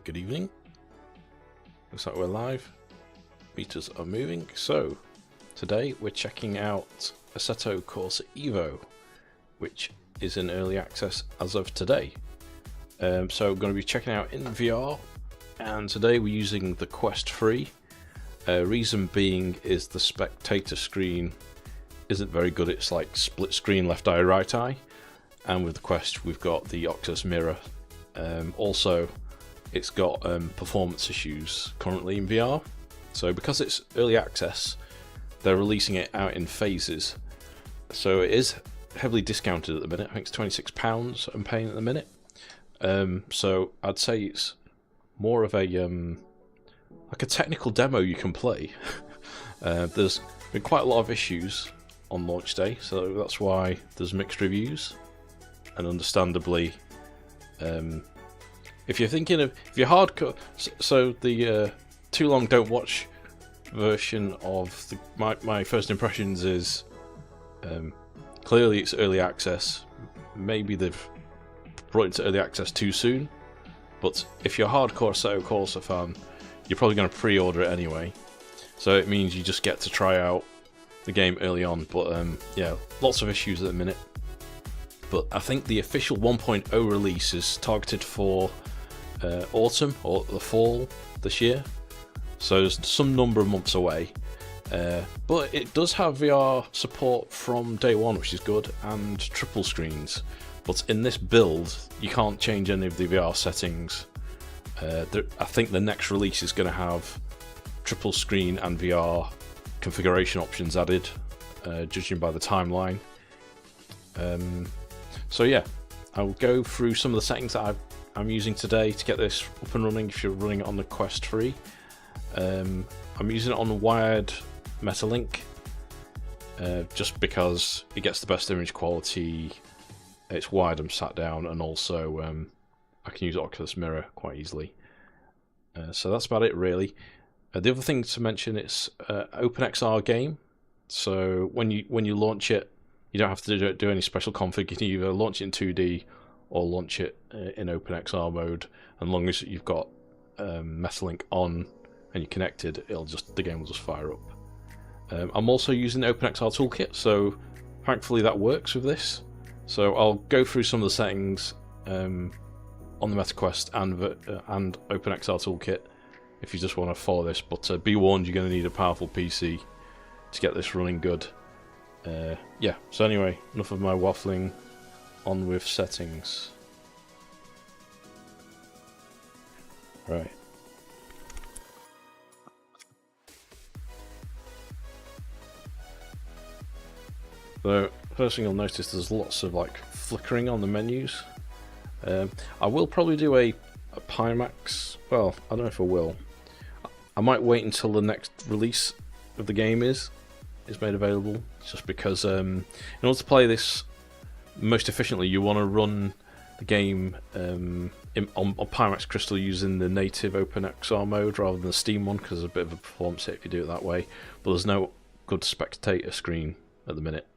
Good evening. Looks like we're live. Meters are moving. So, today we're checking out Assetto Corsa Evo, which is in early access as of today. So we're going to be checking out in VR, and today we're using the Quest 3. Reason being is the spectator screen isn't very good. It's like split screen, left eye, right eye. And with the Quest we've got the Oculus mirror. Also, it's got performance issues currently in VR. So because it's early access, they're releasing it out in phases. So it is heavily discounted at the minute. I think it's £26 I'm paying at the minute. So I'd say it's more of a like a technical demo you can play. There's been quite a lot of issues on launch day, so that's why there's mixed reviews. And understandably, if you're thinking of, if you're hardcore, so the Too Long Don't Watch version of my first impressions is clearly it's early access. Maybe they've brought it into early access too soon, but if you're a hardcore Assetto Corsa fan, you're probably going to pre-order it anyway. So it means you just get to try out the game early on. But yeah, lots of issues at the minute. But I think the official 1.0 release is targeted for autumn or the fall this year, so it's some number of months away. But it does have VR support from day one, which is good, and triple screens. But in this build, you can't change any of the VR settings. I think the next release is going to have triple screen and VR configuration options added, judging by the timeline. So yeah, I'll go through some of the settings that I'm using today to get this up and running if you're running it on the Quest 3. I'm using it on wired Metalink, just because it gets the best image quality, it's wired and sat down, and also I can use Oculus mirror quite easily. So that's about it really. The other thing to mention, it's OpenXR game, so when you launch it, you don't have to do any special config. You can either launch it in 2D or launch it in OpenXR mode. And as long as you've got Metalink on and you're connected, the game will just fire up. I'm also using the OpenXR toolkit, so thankfully that works with this. So I'll go through some of the settings on the MetaQuest and OpenXR toolkit if you just want to follow this. But be warned, you're going to need a powerful PC to get this running good. Yeah, so anyway, enough of my waffling, on with settings. Right. So, first thing you'll notice, there's lots of like flickering on the menus. I will probably do a Pimax, well, I don't know if I will. I might wait until the next release of the game is made available, just because in order to play this most efficiently, you want to run the game on Pimax Crystal using the native OpenXR mode rather than the Steam one, because there's a bit of a performance hit if you do it that way. But there's no good spectator screen at the minute.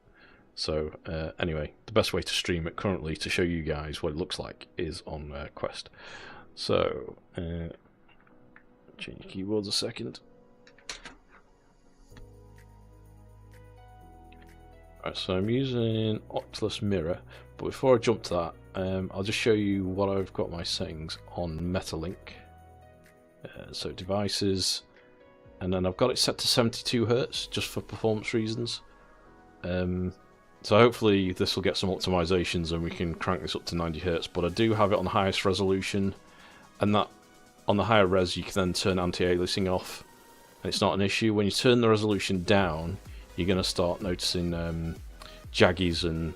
So anyway, the best way to stream it currently, to show you guys what it looks like, is on Quest. So change keyboards a second. Right, so I'm using Oculus Mirror, but before I jump to that, I'll just show you what I've got my settings on Metalink. So devices, and then I've got it set to 72 Hz just for performance reasons. So hopefully this will get some optimizations and we can crank this up to 90 Hz, but I do have it on the highest resolution, and that on the higher res you can then turn anti-aliasing off, and it's not an issue. When you turn the resolution down, you're going to start noticing jaggies and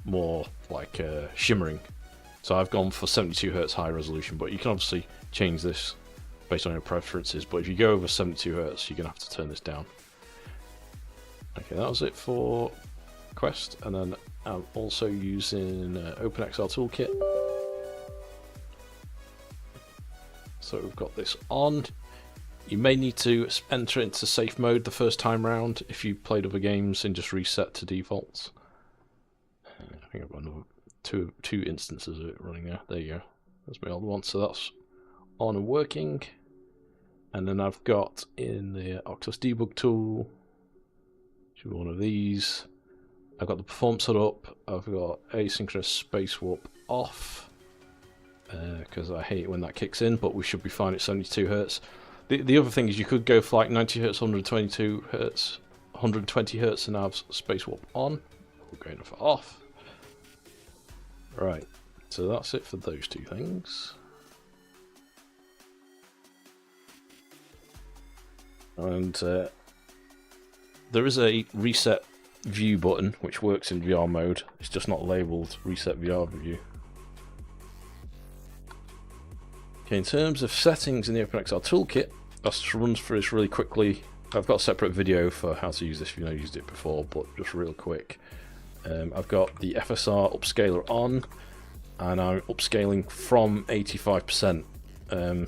more like shimmering. So I've gone for 72 Hz high resolution, but you can obviously change this based on your preferences. But if you go over 72 Hz, you're going to have to turn this down. Okay, that was it for Quest, and then I'm also using OpenXR toolkit. So we've got this on. You may need to enter into safe mode the first time round if you played other games and just reset to defaults. I think I've got another two instances of it running there. There you go. That's my old one. So that's on and working. And then I've got in the Oculus debug tool, should be one of these. I've got the performance set up. I've got asynchronous space warp off because I hate when that kicks in, but we should be fine at 72 Hz. The other thing is you could go for like 90 Hz, 122 Hz, 120 Hz and have space warp on. We're going for off. Right, so that's it for those two things. And there is a reset view button which works in VR mode. It's just not labelled reset VR view. Okay, in terms of settings in the OpenXR toolkit, let's just run through this really quickly. I've got a separate video for how to use this if you've not used it before, but just real quick. I've got the FSR upscaler on, and I'm upscaling from 85%.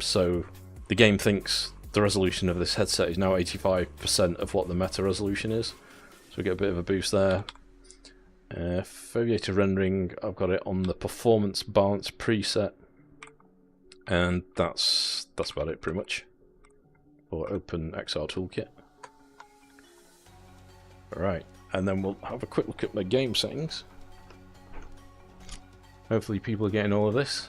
So the game thinks the resolution of this headset is now 85% of what the meta resolution is. So we get a bit of a boost there. Foveated rendering, I've got it on the performance balance preset. And that's about it pretty much for OpenXR toolkit. Alright, and then we'll have a quick look at my game settings. Hopefully people are getting all of this.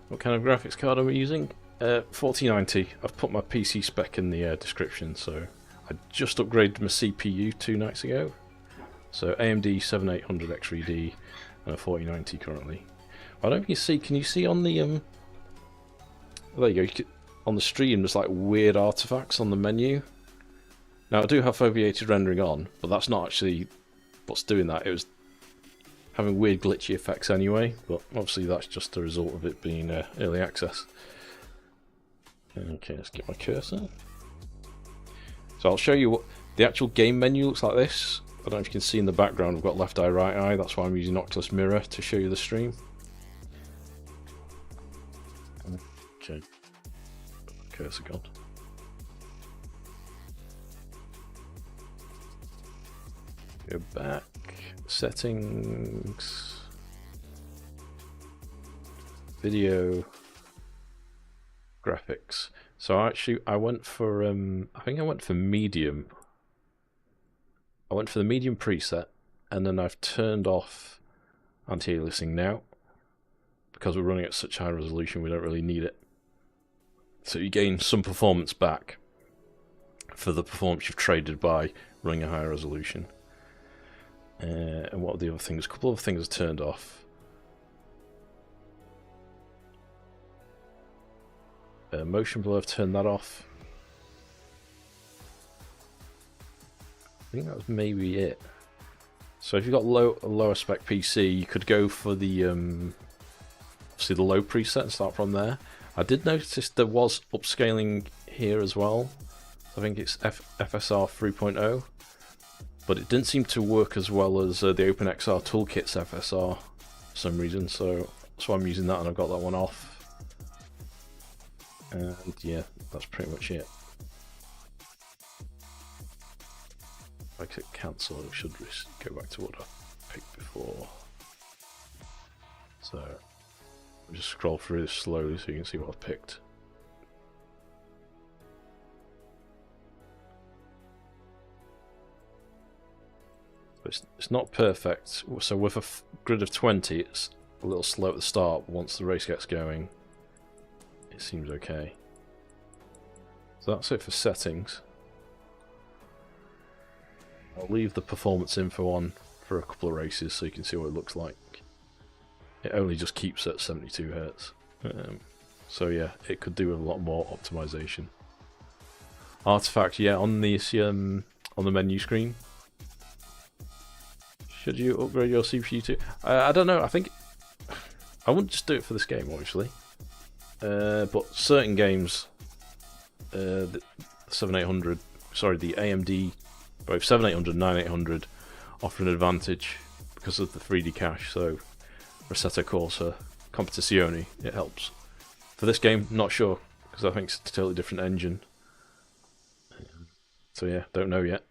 What kind of graphics card am I using? 4090. I've put my PC spec in the description, so I just upgraded my CPU 2 nights ago. So AMD 7800 X3D and a 4090 currently. I don't know if you see, can you see on the there you go, on the stream there's like weird artifacts on the menu. Now I do have foveated rendering on, but that's not actually what's doing that. It was having weird glitchy effects anyway, but obviously that's just a result of it being early access. Okay, let's get my cursor. So I'll show you what the actual game menu looks like this. I don't know if you can see in the background, I've got left eye, right eye, that's why I'm using Oculus Mirror to show you the stream. Okay, cursor gone. Go back, settings, video, graphics. So actually I went for I think I went for medium. I went for the medium preset, and then I've turned off anti-aliasing now because we're running at such high resolution we don't really need it. So you gain some performance back for the performance you've traded by running a higher resolution. And what are the other things? A couple of things are turned off. Motion blur, I've turned that off. I think that was maybe it. So if you've got a lower spec PC, you could go for the obviously the low preset and start from there. I did notice there was upscaling here as well. I think it's FSR 3.0, but it didn't seem to work as well as the OpenXR Toolkit's FSR for some reason. So that's why I'm using that, and I've got that one off. And yeah, that's pretty much it. If I click cancel, it should go back to what I picked before. So I'll just scroll through this slowly so you can see what I've picked. It's not perfect. So with a grid of 20, it's a little slow at the start. Once the race gets going, it seems okay. So that's it for settings. I'll leave the performance info on for a couple of races so you can see what it looks like. It only just keeps at 72 Hz. So yeah, it could do with a lot more optimization. Artifact, yeah, on the menu screen. Should you upgrade your CPU too? I don't know. I think I wouldn't just do it for this game, obviously. But certain games, the 7800, sorry, the AMD, both 7800 and 9800 offer an advantage because of the 3D cache. So Assetto Corsa Competizione, it helps. For this game, not sure because I think it's a totally different engine. So yeah, don't know yet.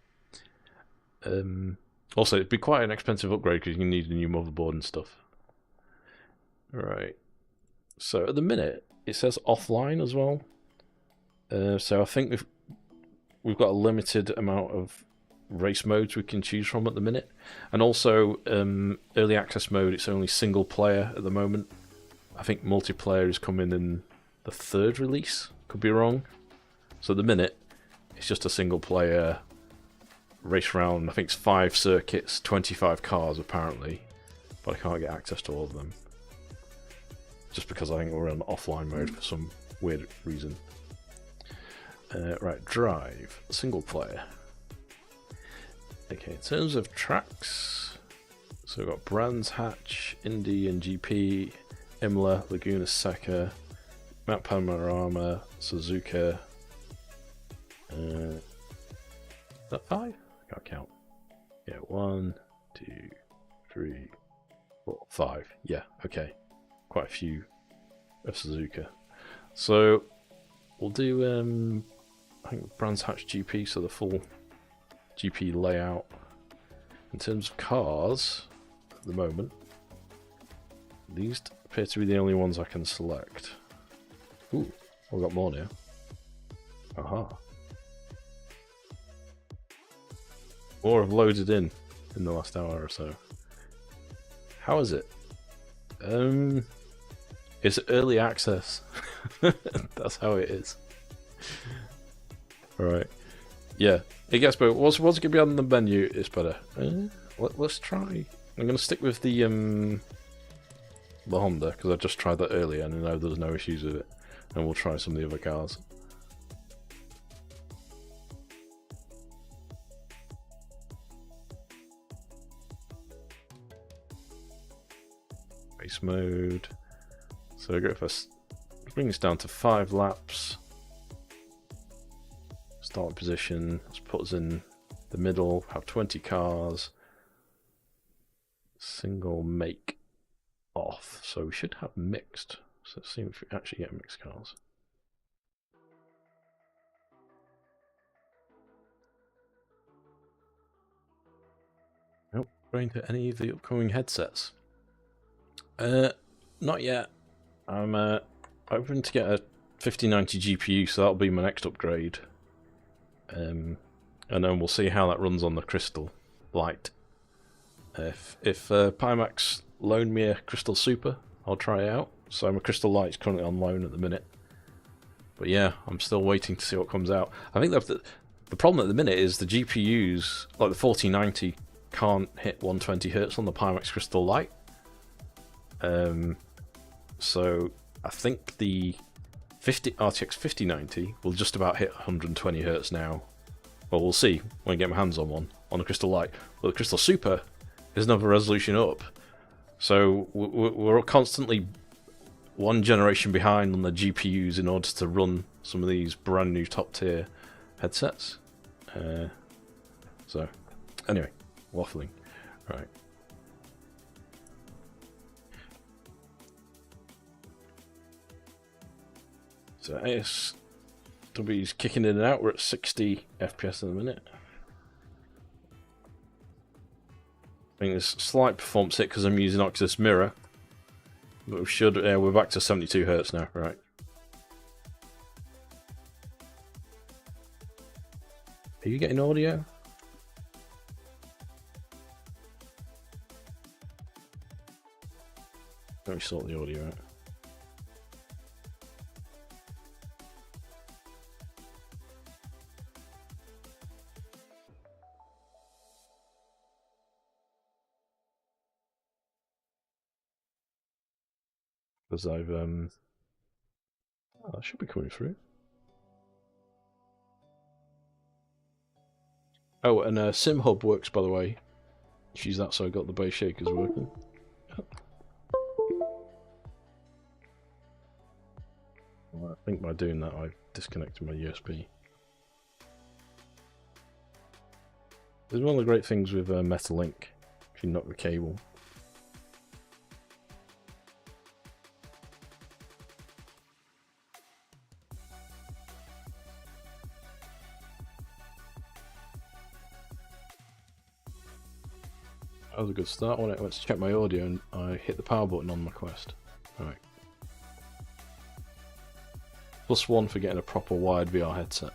Also, it'd be quite an expensive upgrade because you need a new motherboard and stuff. Right. So at the minute, it says offline as well. So I think we've got a limited amount of race modes we can choose from at the minute, and also early access mode. It's only single player at the moment. I think multiplayer is coming in the 3rd release. Could be wrong. So at the minute, it's just a single player race round. I think it's 5 circuits, 25 cars apparently, but I can't get access to all of them. Just because I think we're on offline mode for some weird reason. Right, drive, single player. Okay, in terms of tracks, so we've got Brands Hatch, Indy and GP, Imola, Laguna Seca, Mount Panarama, Susuka. Is that 5? I can't count. Yeah, 1, 2, 3, 4, 5. Yeah, okay. Quite a few of Suzuka. So we'll do I think Brands Hatch GP, so the full GP layout. In terms of cars, at the moment, these appear to be the only ones I can select. Ooh, I've got more now. Aha. More have loaded in the last hour or so. How is it? It's early access. That's how it is. Alright. Yeah, it gets better. Once it gets to be on the menu, it's better. Let's try. I'm going to stick with the Honda, because I just tried that earlier and I know there's no issues with it. And we'll try some of the other cars. Race mode. So I go for bring this down to 5 laps. Start position. Let's put us in the middle. Have 20 cars. Single make off. So we should have mixed. So let's see if we actually get mixed cars. Nope. Going to any of the upcoming headsets. Not yet. I'm hoping to get a 5090 GPU, so that'll be my next upgrade. And then we'll see how that runs on the Crystal Lite. If Pimax loan me a Crystal Super, I'll try it out. So my Crystal Lite is currently on loan at the minute. But yeah, I'm still waiting to see what comes out. I think that the problem at the minute is the GPUs, like the 4090, can't hit 120 Hz on the Pimax Crystal Lite. So I think the RTX 5090 will just about hit 120 Hz now. Well, we'll see when I get my hands on one on the Crystal Lite. But the Crystal Super is another resolution up. So we're constantly one generation behind on the GPUs in order to run some of these brand new top tier headsets. So anyway, waffling. Right. So ASW's kicking in and out. We're at 60 FPS in a minute. I think there's a slight performance hit because I'm using Oculus Mirror. But we're back to 72 Hz now, right. Are you getting audio? Let me sort the audio out. Because I've that should be coming through. Oh, and SimHub works, by the way. Use that, so I got the bass shakers working. Well, I think by doing that, I've disconnected my USB. This is one of the great things with Metalink. If you knock the cable. That was a good start when I went to check my audio and I hit the power button on my Quest. Alright. +1 for getting a proper wired VR headset.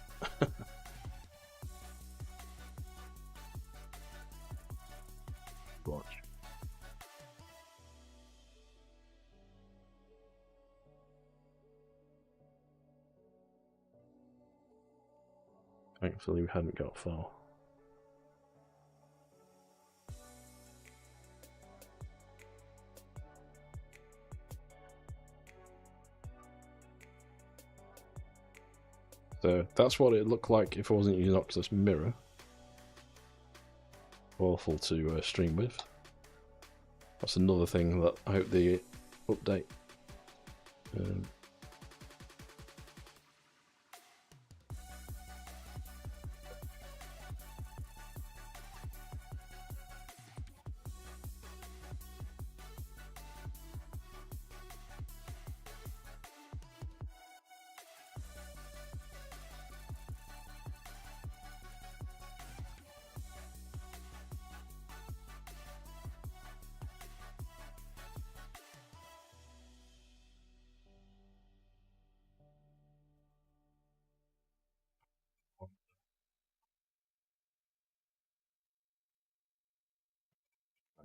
Watch. Thankfully we hadn't got far. So that's what it looked like if I wasn't using Oculus Mirror. Awful to stream with. That's another thing that I hope they update.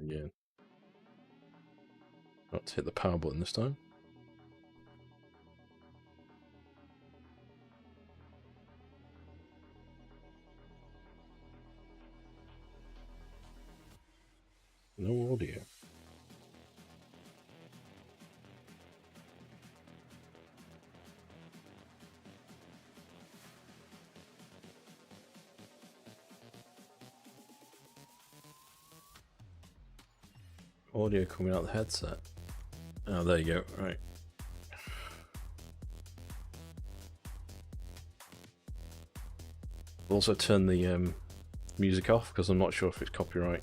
Again. Not to hit the power button this time. No audio. Audio coming out of the headset. Oh, there you go. Right. I'll also turn the music off because I'm not sure if it's copyright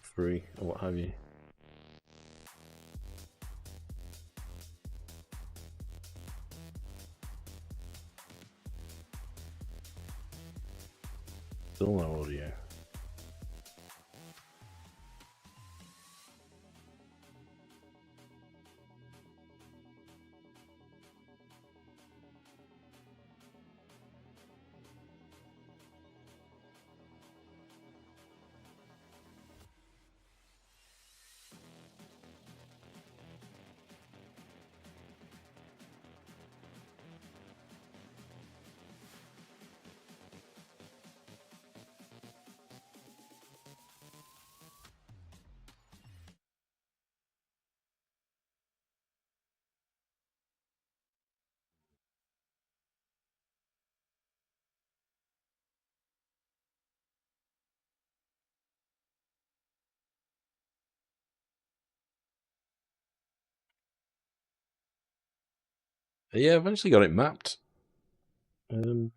free or what have you. Still no audio. Yeah, eventually got it mapped. Yeah,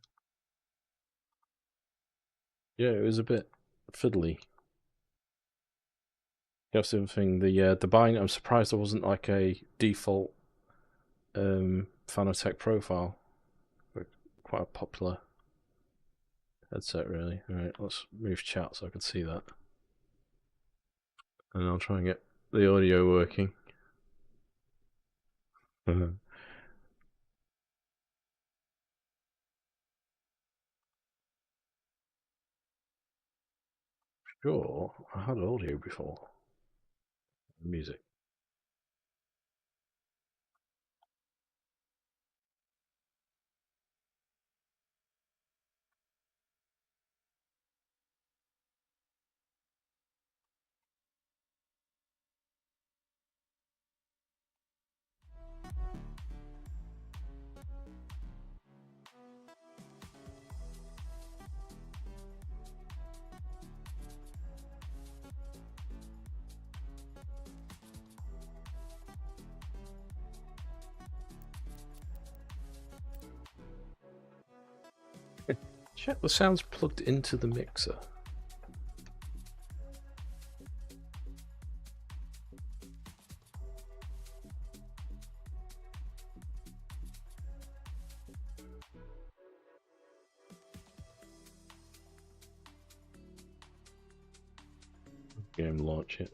it was a bit fiddly. That's the other thing. The bind. I'm surprised there wasn't like a default Fanatec profile. Quite a popular headset, really. All right, let's move chat so I can see that, and I'll try and get the audio working. Sure, I had audio before. Music. Check the sounds plugged into the mixer. Game launch it.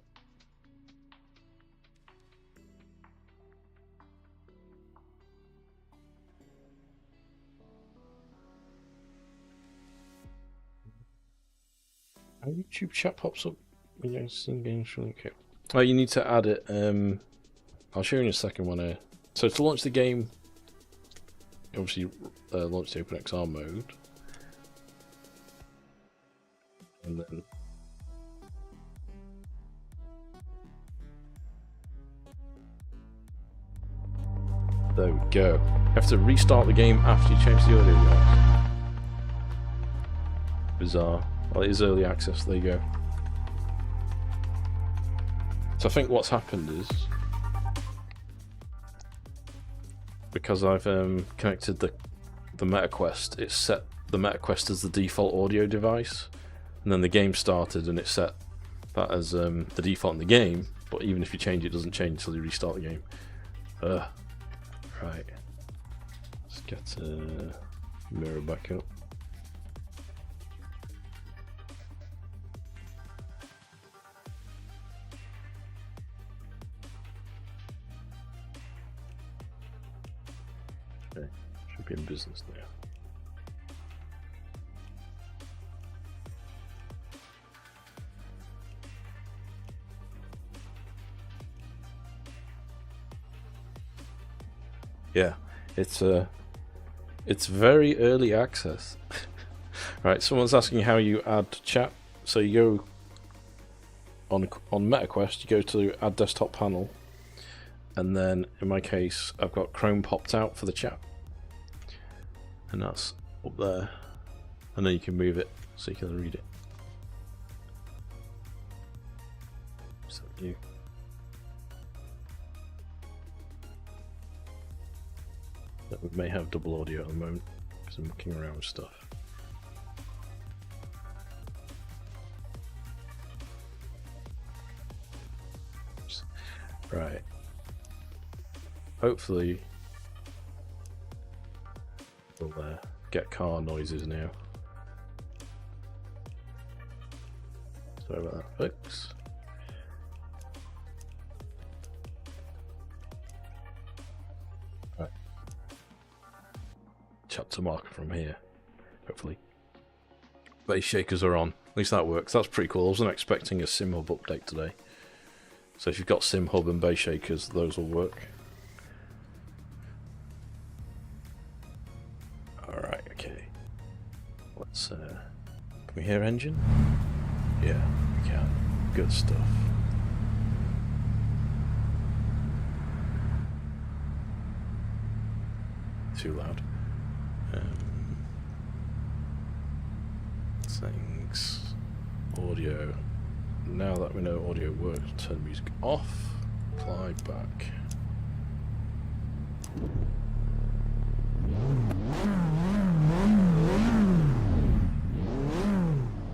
YouTube chat pops up. You know, sing games from okay. Oh, you need to add it. I'll show you in a second when I. So to launch the game, obviously launch the OpenXR mode, and then there we go. You have to restart the game after you change the audio device. Bizarre. Well, it is early access. There you go. So I think what's happened is, because I've connected the MetaQuest, it set the MetaQuest as the default audio device, and then the game started and it set that as the default in the game, but even if you change it, it doesn't change until you restart the game. Right. Let's get mirror back up. Okay, should be in business now. Yeah, it's very early access. Right, someone's asking how you add chat. So you go on MetaQuest, you go to add desktop panel, and then in my case I've got Chrome popped out for the chat, and that's up there, and then you can move it so you can read it. So you. That we may have double audio at the moment because I'm mucking around with stuff. Right. Hopefully we'll get car noises now. Sorry about that, folks. Chat to marker from here, hopefully. Base shakers are on. At least that works. That's pretty cool. I wasn't expecting a SimHub update today. So if you've got SimHub and base shakers, those will work. Alright, okay. Let's can we hear engine? Yeah, we can. Good stuff. Too loud. Settings, audio. Now that we know audio works, turn music off, apply back.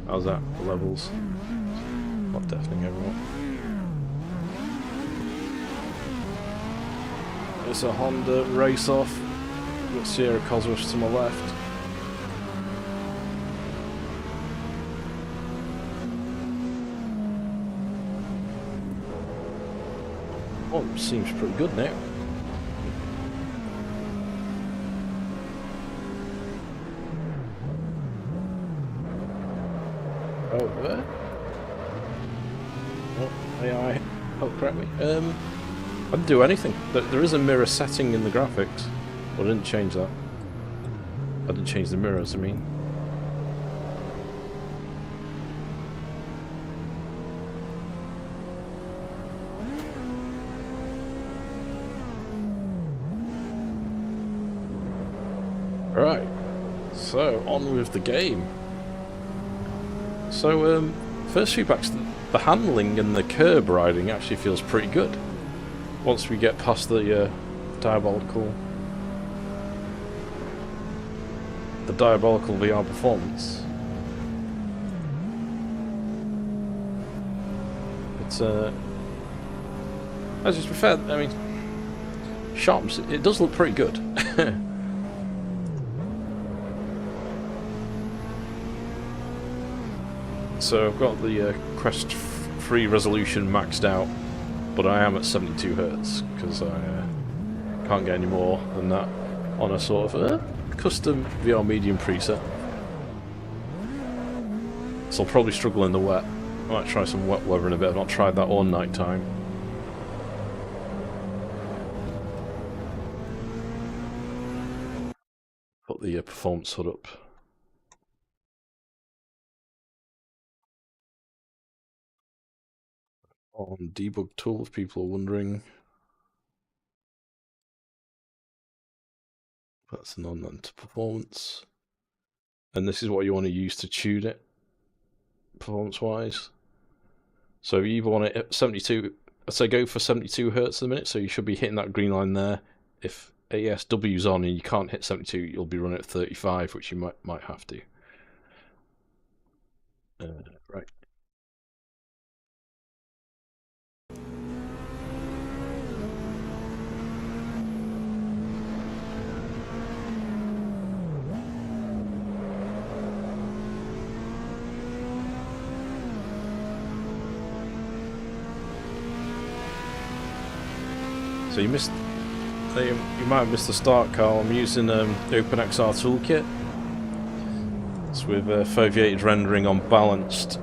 How's that? Levels? Not deafening everyone. It's a Honda race off. Got Sierra Cosworth to my left. Oh, seems pretty good now. Oh, there. Oh, AI, help correct me. I didn't do anything. There is a mirror setting in the graphics. Well, I didn't change that. I didn't change the mirrors, I mean. Right, so on with the game. So, first feedback's the handling and the curb riding actually feels pretty good. Once we get past the diabolical VR performance. It's as just fair, I mean, shops, it does look pretty good. So I've got the Quest 3 resolution maxed out, but I am at 72 Hz because I can't get any more than that on a sort of custom VR medium preset. so I'll probably struggle in the wet. I might try some wet weather in a bit. I've not tried that all night time. Put the performance HUD up. On debug tool, if people are wondering. That's non-lent performance. And this is what you want to use to tune it, performance-wise. So you either want it at 72, so go for 72 Hz a minute, so you should be hitting that green line there. If ASW's on and you can't hit 72, you'll be running at 35, which you might have to. Right. So you missed. You might have missed the start, Carl. I'm using the OpenXR toolkit. It's with foveated rendering on balanced,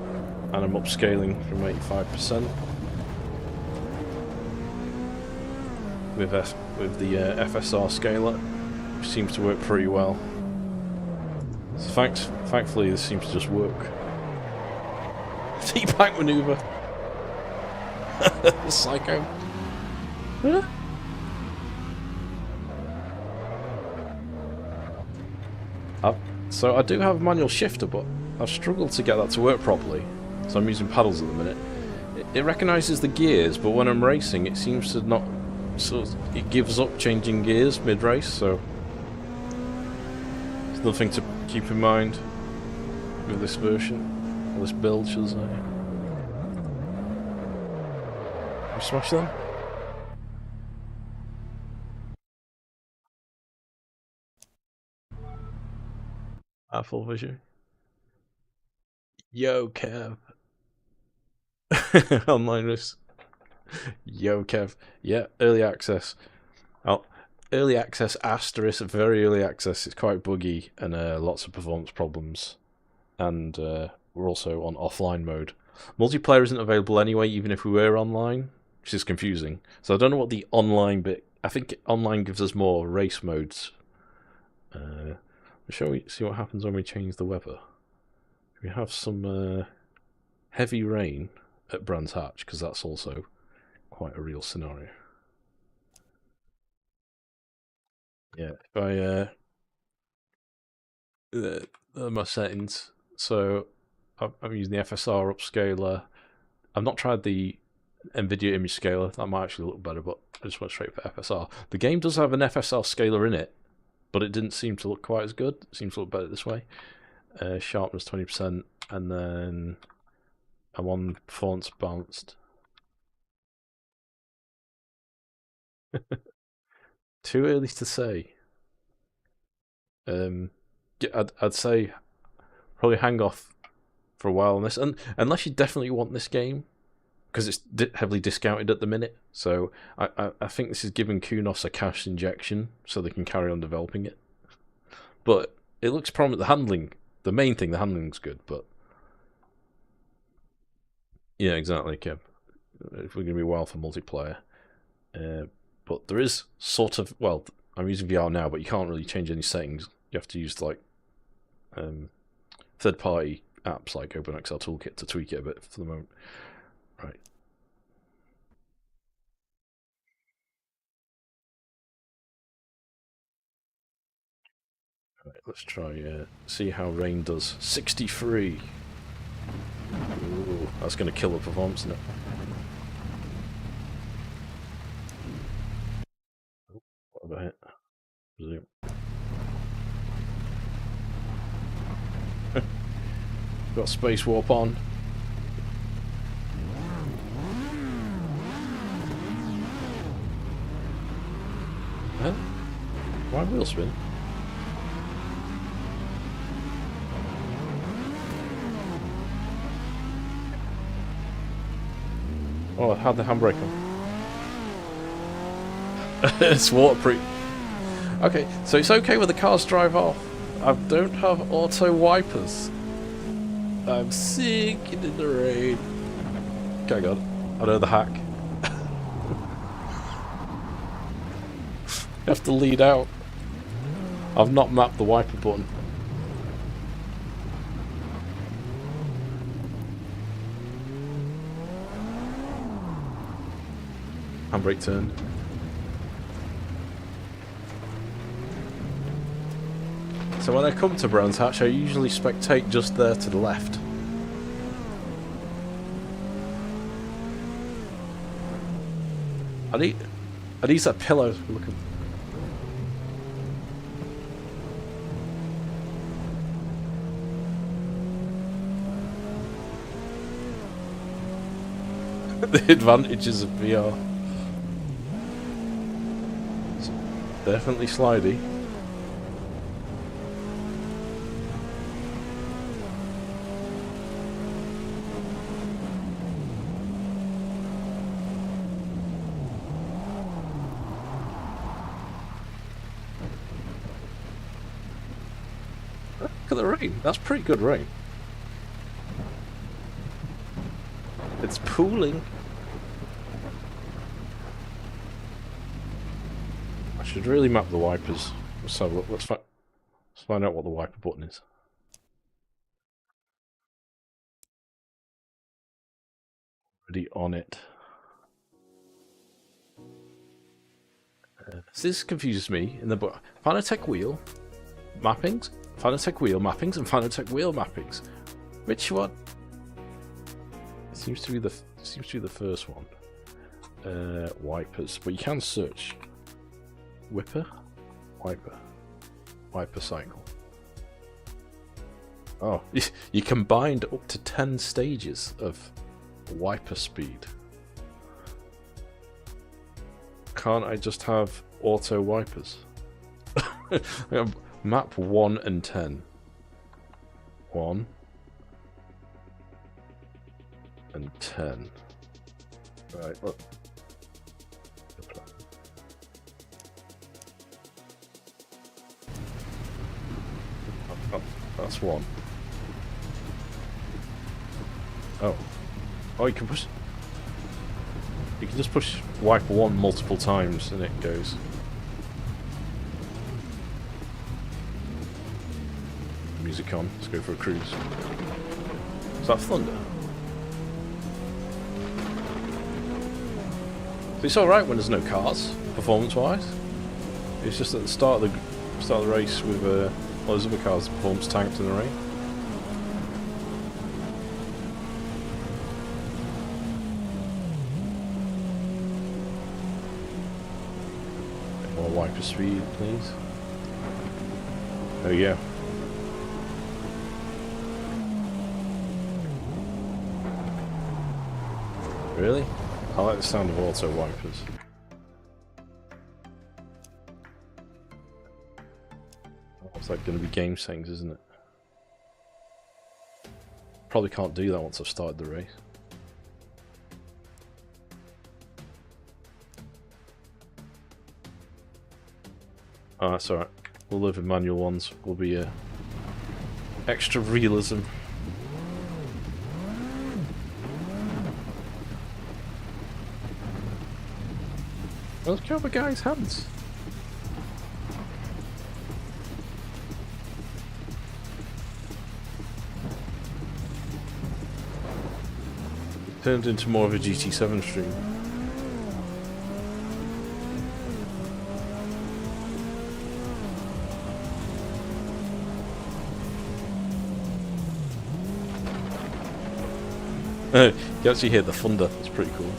and I'm upscaling from 85% with the FSR scaler, which seems to work pretty well. So thankfully, this seems to just work. T-back maneuver. Psycho. Huh? So I do have a manual shifter, but I've struggled to get that to work properly. So I'm using paddles at the minute. It recognises the gears, but when I'm racing, it seems to not. So it gives up changing gears mid-race. So it's another thing to keep in mind with this version, or this build, should I say? You smash them. Full vision. Yo, Kev. Online race. Yo, Kev. Yeah, early access. Oh, early access asterisk, very early access. It's quite buggy and lots of performance problems. And we're also on offline mode. Multiplayer isn't available anyway, even if we were online, which is confusing. So I don't know what the online bit. I think online gives us more race modes. Shall we see what happens when we change the weather? We have some heavy rain at Brands Hatch, because that's also quite a real scenario. Yeah, if I my settings, so I'm using the FSR upscaler. I've not tried the NVIDIA image scaler. That might actually look better, but I just went straight for FSR. The game does have an FSR scaler in it, but it didn't seem to look quite as good. It seems to look better this way. Sharpness 20%, and then I'm on performance balanced. Too early to say. I'd say probably hang off for a while on this, and unless you definitely want this game, because it's heavily discounted at the minute. So I think this is giving Kunos a cash injection so they can carry on developing it. But it looks prominent. The handling, the main thing, the handling's good. But yeah, exactly, Kev. If we're going to be wild for multiplayer, but there is sort of, well, I'm using VR now, but you can't really change any settings. You have to use like third-party apps like OpenXR Toolkit to tweak it a bit for the moment. Right. Right, let's try see how rain does. 63. Ooh, that's going to kill the performance, isn't it? Oh, what about it? Zoom. Got space warp on. Huh? Why wheel spin? Oh, I had the handbrake on. It's waterproof. Okay, so it's okay when the cars drive off. I don't have auto wipers. I'm sinking in the rain. Hang on, I know the hack. You have to lead out. I've not mapped the wiper button. Handbrake turn. So when I come to Brands Hatch, I usually spectate just there to the left. I need that pillow. Look at the advantages of VR. It's definitely slidey. Look at the rain. That's pretty good rain. It's pooling. I should really map the wipers. Let's have a look. Let's find out what the wiper button is. Already on it. So this confuses me in the book. Fanatec wheel mappings, Fanatec wheel mappings, and Fanatec wheel mappings. Which one? It seems to be the first one. Wipers, but you can search wiper cycle. Oh, you combined up to 10 stages of wiper speed. Can't I just have auto wipers? Map 1 and 10. 1 and 10. Right, look. That's 1. Oh. Oh, you can push... You can just push wiper 1 multiple times and it goes. Music on, let's go for a cruise. Is that thunder? It's alright when there's no cars, performance-wise. It's just at the start of the race with all those other cars, the performance tanked in the rain. More wiper speed, please. There we go. Really? I like the sound of auto wipers. It's like going to be game settings, isn't it? Probably can't do that once I've started the race. Oh, that's alright. We'll live with manual ones. Will be extra realism. Look at the guy's hands. It turned into more of a GT7 stream. You actually hear the thunder. It's pretty cool.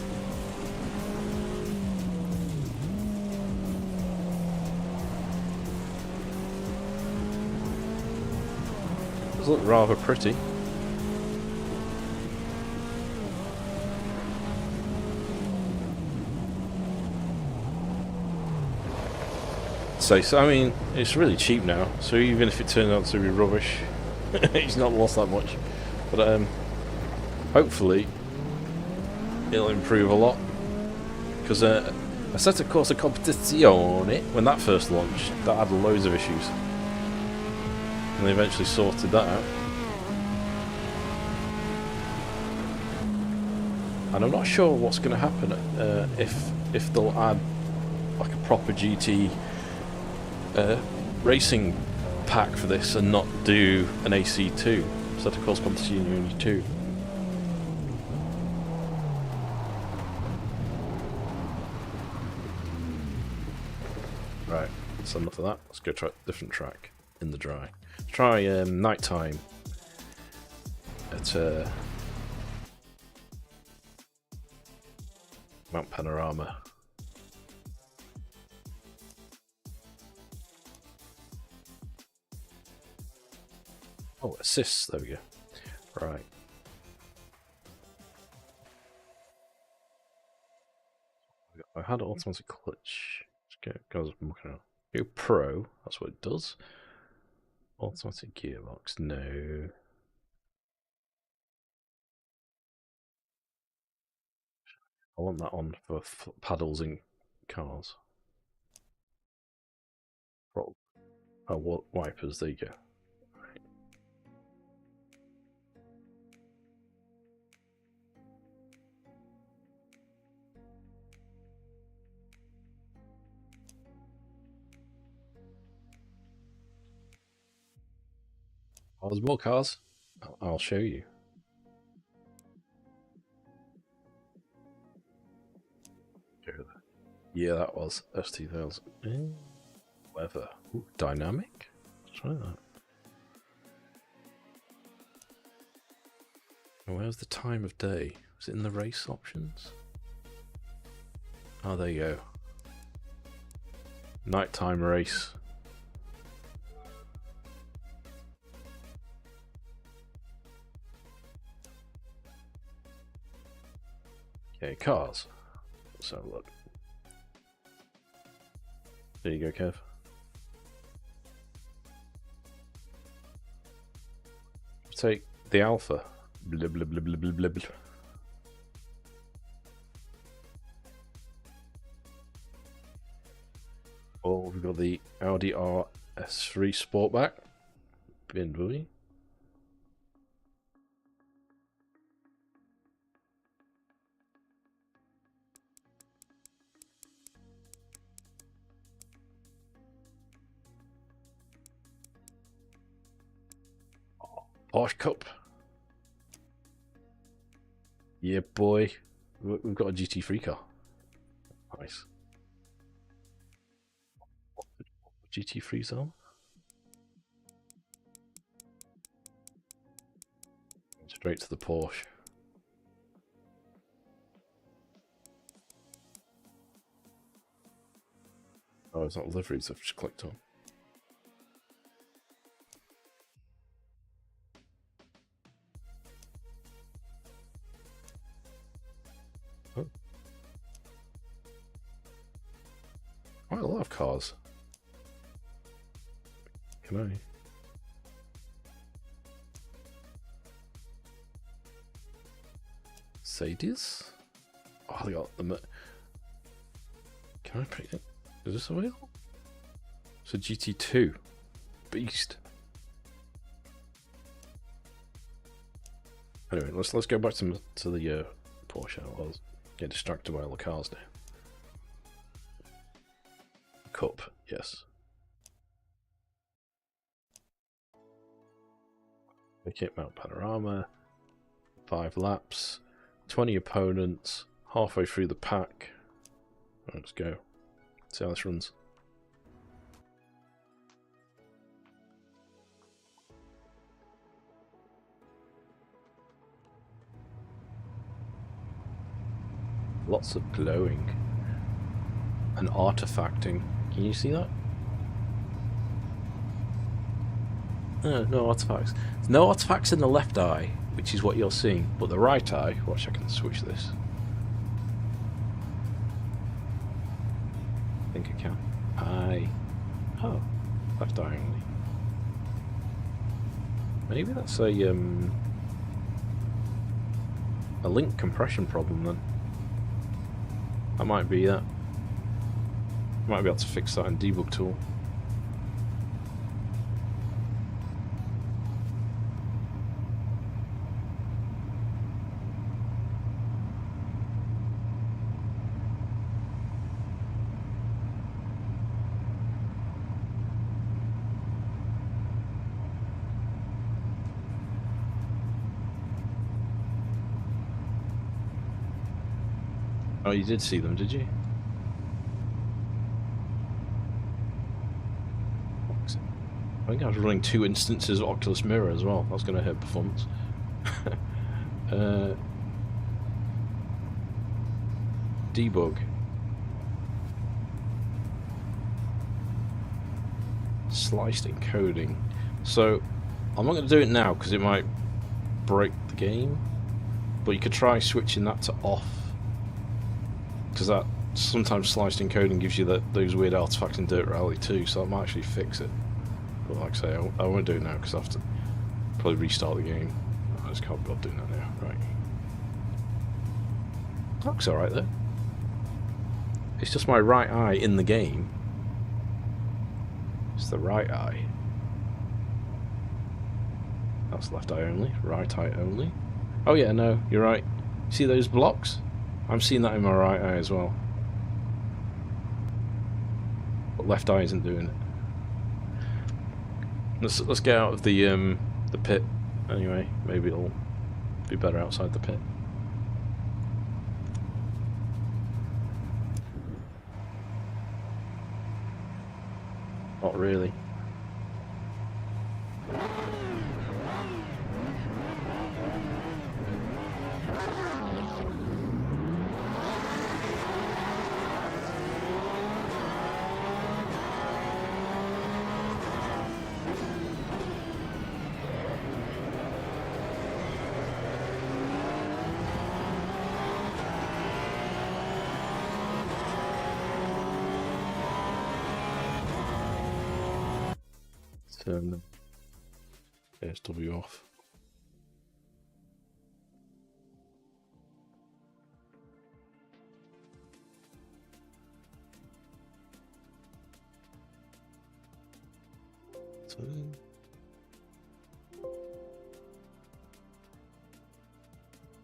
Does look rather pretty. So I mean, it's really cheap now. So even if it turns out to be rubbish, it's not lost that much. But hopefully, it'll improve a lot. Because Assetto Corsa Competizione, when that first launched, that had loads of issues. And they eventually sorted that out. and I'm not sure what's going to happen if they'll add like a proper GT racing pack for this and not do an AC2, Assetto Corsa Competizione 2. Right, that's enough of that. Let's go try a different track in the dry. Let's try nighttime at Mount Panarama. Oh, assists, there we go. Right. I had automatic clutch. Let's go, go Pro, that's what it does. Automatic gearbox, no. I want that on for paddles in cars. Oh, wipers, there you go. Right. Oh, there's more cars. I'll show you. Yeah, that was S2000. Weather. Ooh, dynamic? Let's try that. Where's the time of day? Is it in the race options? Oh, there you go. Nighttime race. Okay, cars. Let's have a look. There you go, Kev. Take the Alpha. Blah, blah, blah, blah, blah, blah, blah. Oh, we've got the Audi RS3 Sportback. Bin boy. Porsche Cup. Yeah, boy. We've got a GT3 car. Nice. GT3 zone. Straight to the Porsche. Oh, it's not liveries I've just clicked on. Oh. Quite a lot of cars. Can I? Mercedes? Oh, they got them. Can I pick it? Is this available? It's a GT2. Beast. Anyway, let's go back to the Porsche. I'll get distracted by all the cars now. Cup, yes. Okay, Mount Panarama. 5 laps. 20 opponents. Halfway through the pack. Right, let's go. See how this runs. Lots of glowing and artifacting. Can you see that? No artifacts. There's no artifacts in the left eye, which is what you're seeing, but the right eye, watch, I can switch this. I think I can. Oh, left eye only. Maybe that's a link compression problem then. That might be that. Might be able to fix that in debug tool. Oh, you did see them, did you? I think I was running 2 instances of Oculus Mirror as well. That's going to hurt performance. Debug. Sliced encoding. So, I'm not going to do it now because it might break the game. But you could try switching that to off. Because that sometimes sliced encoding gives you those weird artifacts in Dirt Rally too, so that might actually fix it. But like I say, I won't do it now because I have to probably restart the game. I just can't be bothered doing that now. Right. Looks alright though. It's just my right eye in the game. It's the right eye. That's left eye only, right eye only. Oh yeah, no, you're right. See those blocks? I'm seeing that in my right eye as well. But left eye isn't doing it. Let's get out of the pit anyway. Maybe it'll be better outside the pit. Not really. Turn the ASW off.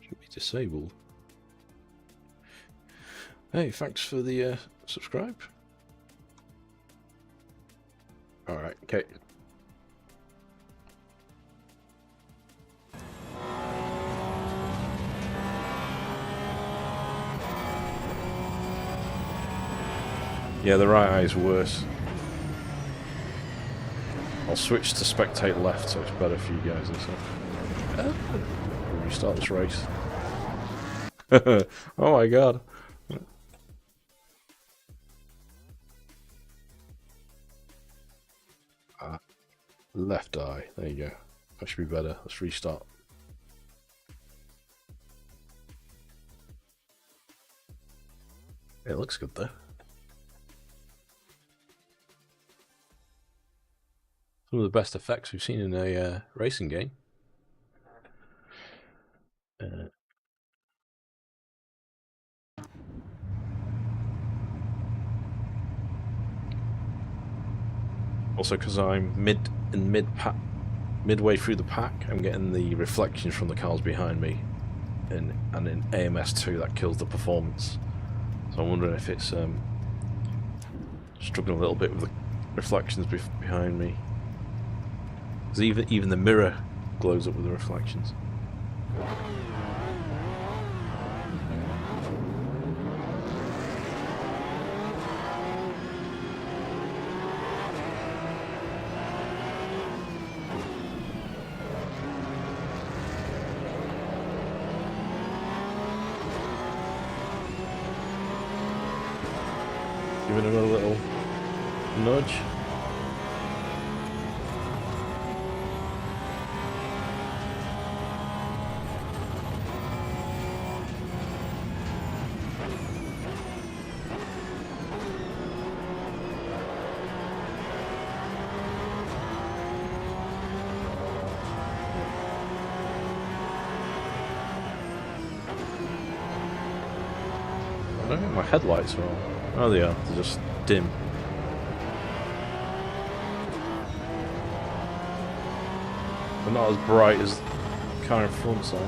Should be disabled. Hey, thanks for the subscribe. Alright, okay. Yeah, the right eye is worse. I'll switch to spectate left so it's better for you guys and stuff. We'll restart this race. Oh my god. Left eye, there you go. That should be better. Let's restart. It looks good though. Some of the best effects we've seen in a racing game. Also, because I'm midway through the pack, I'm getting the reflections from the cars behind me, and in AMS2 that kills the performance. So I'm wondering if it's struggling a little bit with the reflections behind me. Because even the mirror glows up with the reflections. Giving it a little nudge. I don't think my headlights are on. Oh, they are. They're just dim. They're not as bright as the car in front side.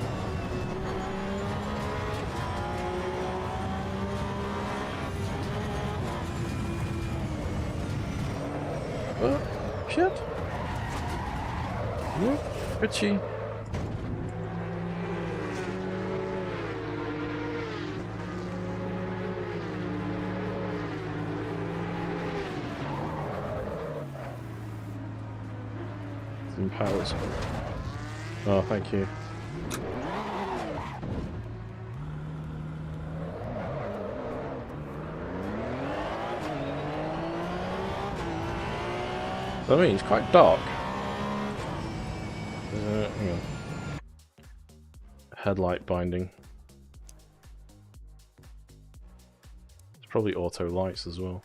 Oh, shit. Whoop, itchy. flipping powers. Oh, thank you. I mean, it's quite dark. Hang on. Headlight binding. It's probably auto lights as well.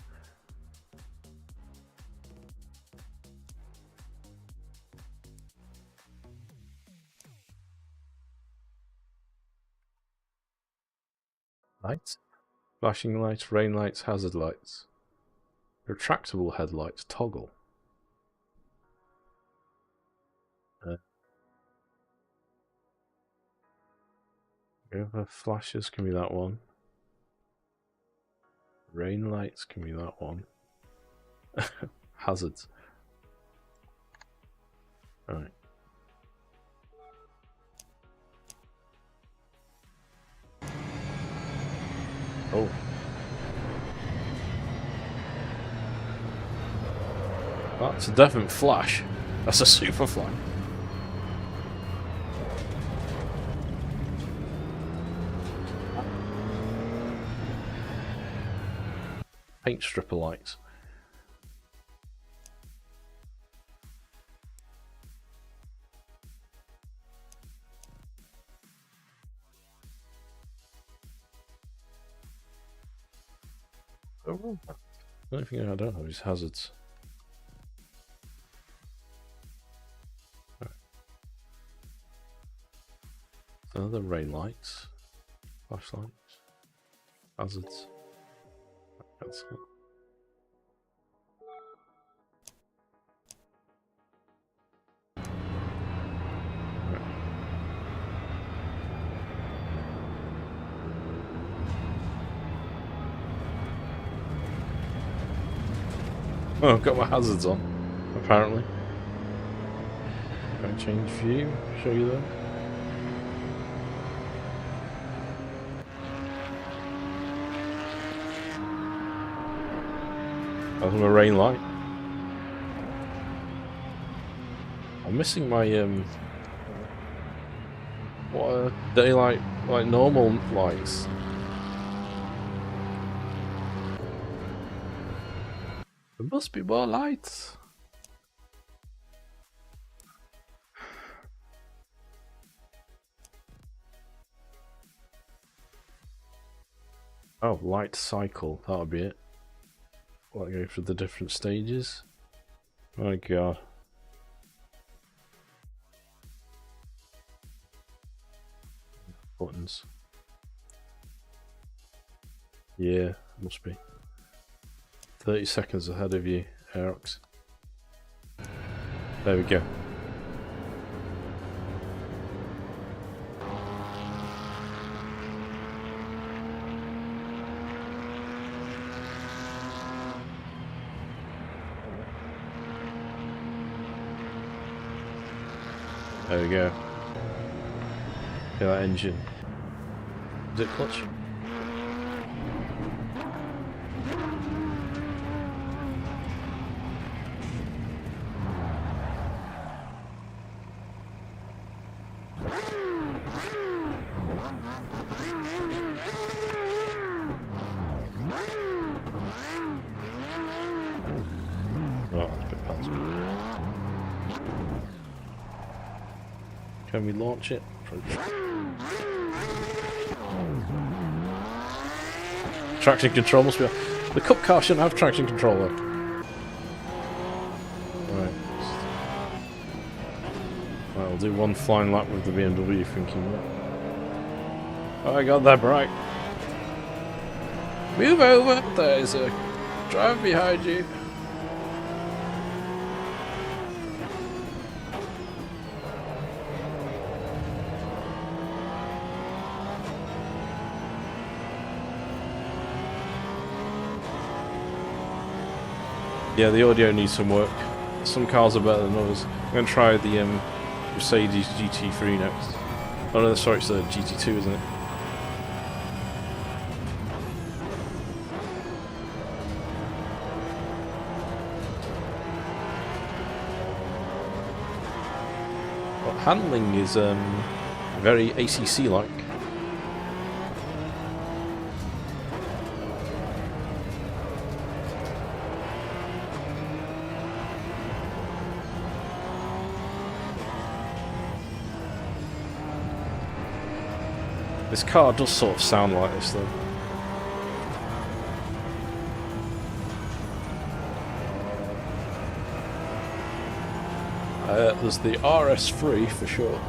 Lights? Flashing lights, rain lights, hazard lights. Retractable headlights, toggle. Over flashes can be that one. Rain lights can be that one. Hazards. Alright. Oh. That's a definite flash. That's a super flash. Paint stripper lights. Oh, the only thing I don't have is hazards. Right. Other rain lights, flashlights, hazards. That's cool. Oh, I've got my hazards on, apparently. Can I change view? Show you that. That's my rain light. I'm missing my what are daylight, like normal lights. There must be more lights. Oh, light cycle, that'll be it. Like go through the different stages. My god. Buttons. Yeah, must be. 30 seconds ahead of you, Aerox. There we go. There we go. Feel that engine. Is it clutch? Can we launch it? Traction control must be on. The Cup car shouldn't have traction control though. Right. Right, we'll do one flying lap with the BMW thinking that. Oh my god, they're bright. Move over! There's a driver behind you. Yeah, the audio needs some work. Some cars are better than others. I'm going to try the Mercedes GT3 next. Oh no, sorry, it's the GT2, isn't it? handling is very ACC-like. This car does sort of sound like this though. There's the RS3 for sure.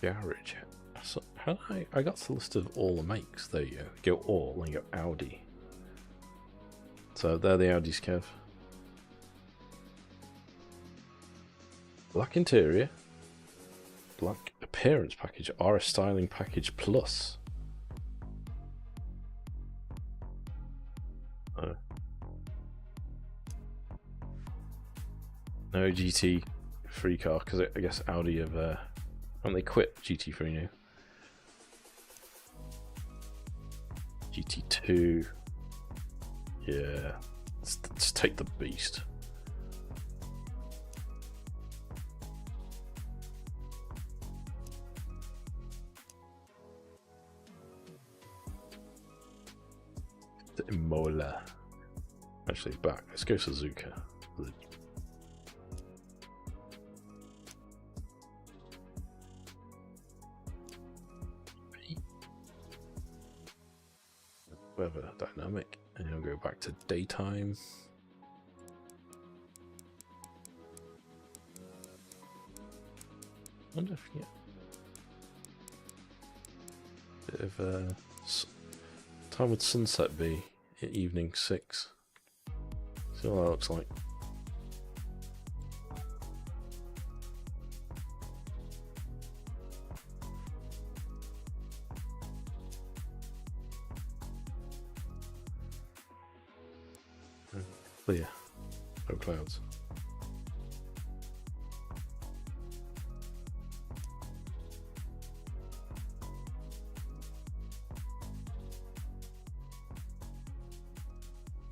Garage. So how did I got the list of all the makes. There you go. Go all and you go Audi. So they're the Audis, Kev. Black interior. Black appearance package. RS styling package plus. Oh. No GT free car because I guess Audi have haven't they quit GT3 now? GT2. Yeah. Let's take the beast. The Imola. Actually, back. Let's go Susuka. Weather dynamic, and you'll go back to daytime. Wonder if you get a bit of time would sunset be at evening 6. See what that looks like. Clear. No clouds.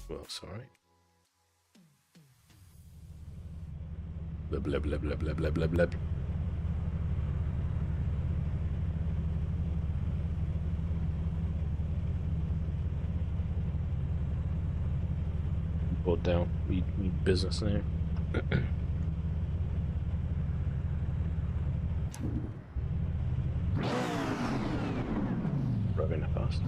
Well, sorry. Blub blub blub blub blub blub blub blub. Down. We need business now. Driving fast.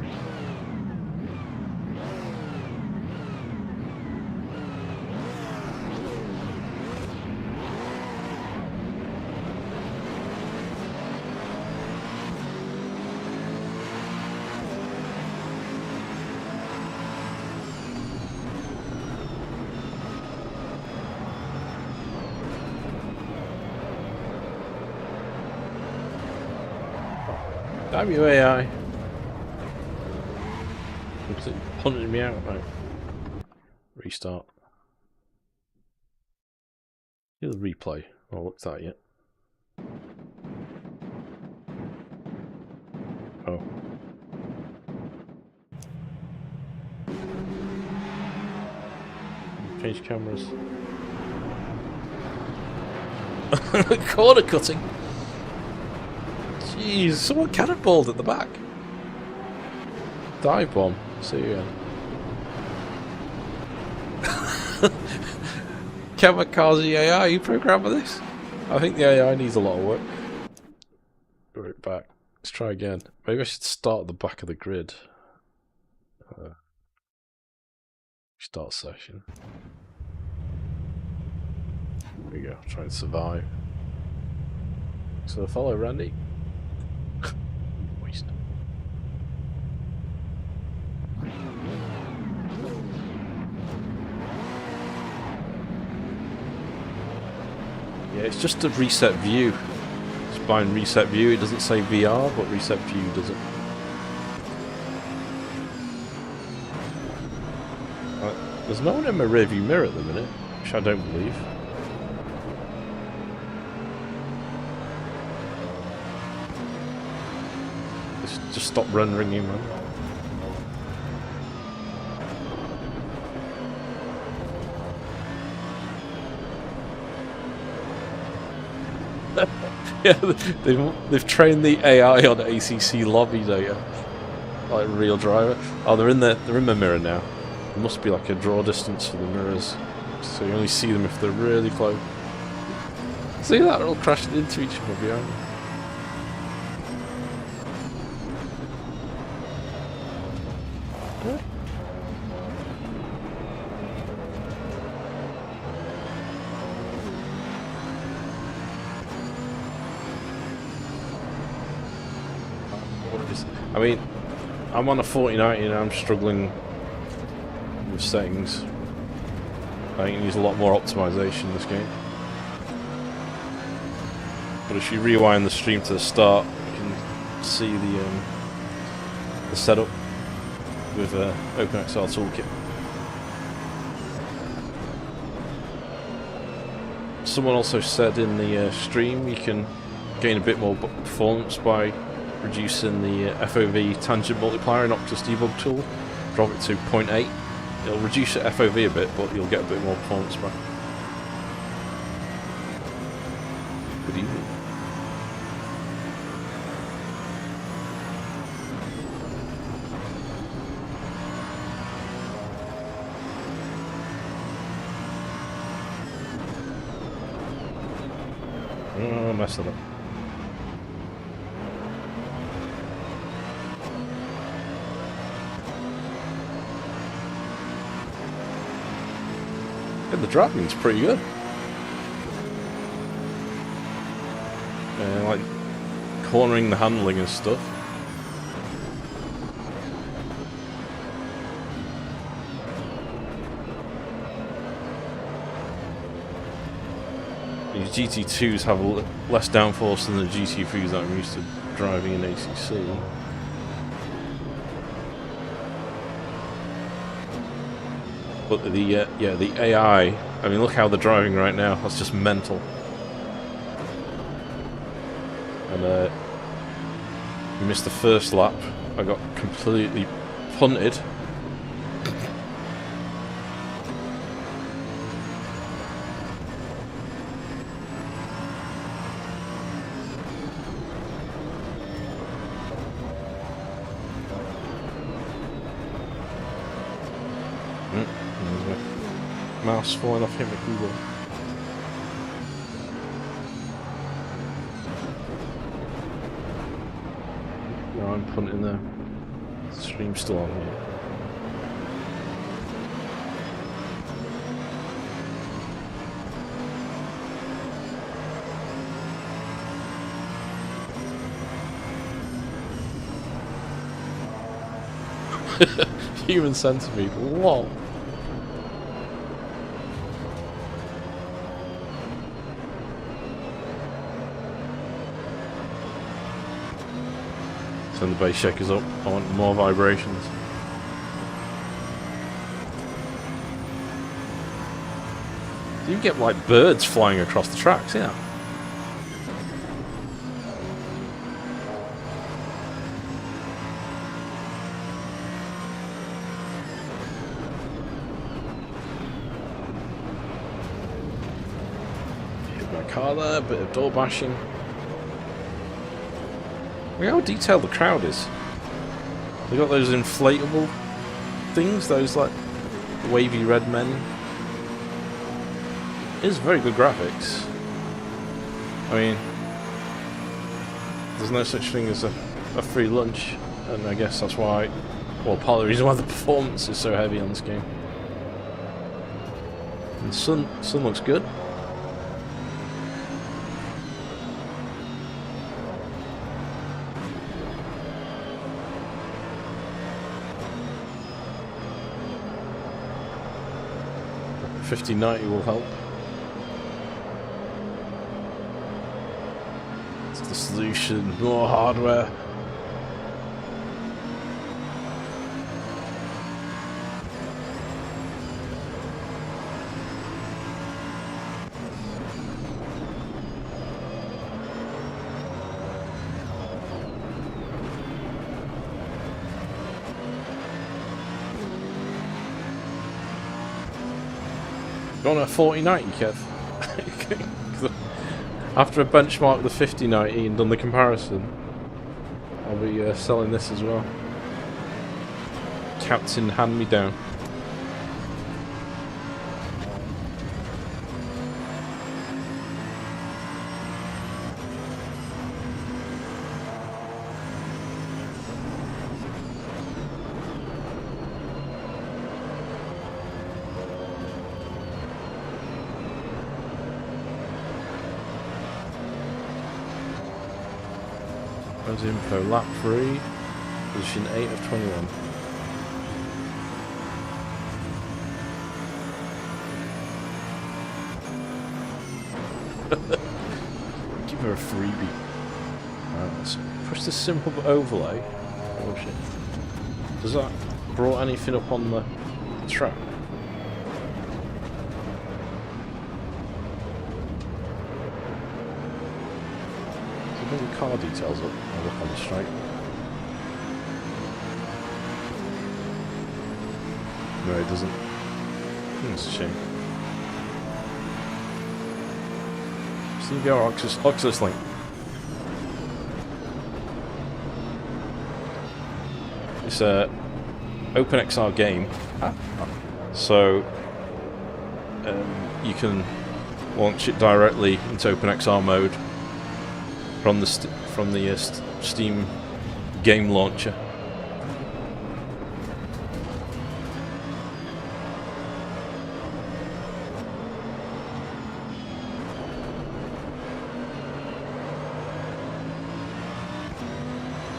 Damn you, AI. Completely punting me out. Right. Restart. Do the replay. I'll look at that yet. Oh. Change cameras. Corner cutting. Jeez, someone cannonballed at the back. Dive bomb. See you again. Kamikaze AI, you programming this? I think the AI needs a lot of work. Go right back. Let's try again. Maybe I should start at the back of the grid. Start session. There we go. Try and survive. So follow Randy. Waste. Yeah, it's just a reset view. It's behind reset view. It doesn't say VR, but reset view does it. There's no one in my rearview mirror at the minute, which I don't believe. Just stop rendering, man. Yeah, they've trained the AI on ACC lobby data, like real driver. Oh, they're in the mirror now. There must be like a draw distance for the mirrors, so you only see them if they're really close. See that? They're all crashing into each other behind me. I mean, I'm on a 4090 and I'm struggling with settings. I think it needs a lot more optimization in this game. But if you rewind the stream to the start, you can see the setup with OpenXR Toolkit. Someone also said in the stream you can gain a bit more performance by reducing the FOV tangent multiplier in Octus Debug Tool. Drop it to 0.8. It'll reduce your FOV a bit, but you'll get a bit more performance back. Good evening. Oh, I messed it up. Yeah, the driving's pretty good. Like cornering the handling and stuff. These GT2s have less downforce than the GT3s that I'm used to driving in ACC. But the AI, I mean, look how they're driving right now. That's just mental. And we missed the first lap. I got completely punted. Mouse falling off him at Google. No, I'm punting there. The stream's still on here. Human centipede, lol. Turn the bass shakers up. I want more vibrations. You get like birds flying across the tracks, yeah. Hit my car there, a bit of door bashing. Look how detailed the crowd is. They got those inflatable things, those like wavy red men. It is very good graphics. I mean, there's no such thing as a free lunch, and I guess that's why, well, part of the reason why the performance is so heavy on this game. And the sun looks good. $50.90 will help. The solution, more hardware. You're on a 4090, Kev. After I benchmarked the 5090 and done the comparison, I'll be selling this as well. Captain, hand me down. As info, lap 3, position 8 of 21. Give her a freebie. Right, let's push the simple overlay. Oh shit. Does that brought anything up on the track? Bring the car details up. I'll look on the straight. No, it doesn't. That's a shame. CVR Oculus Link. It's a OpenXR game, so you can launch it directly into OpenXR mode from the Steam game launcher.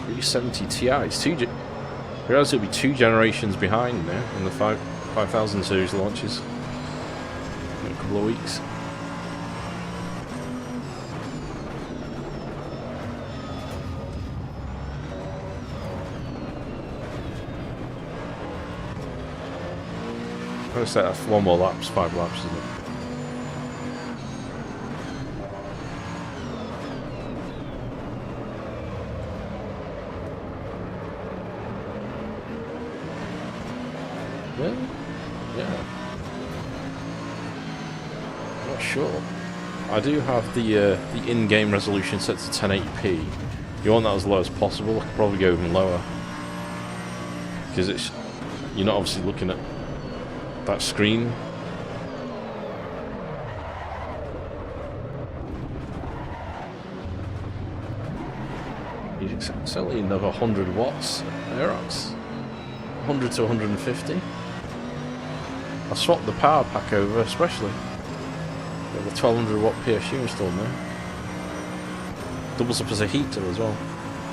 $370 Ti. It's I realize it'll be 2 generations behind now in the 5000 series launches in a couple of weeks. I'm going to set that for 1 more laps, 5 laps, isn't it? Yeah. I'm not sure. I do have the in-game resolution set to 1080p. You want that as low as possible. I could probably go even lower because you're not obviously looking at that screen. It's only another 100 watts. Aerox. 100 to 150. I swapped the power pack over, especially. Got the 1200 watt PSU installed now. Doubles up as a heater as well.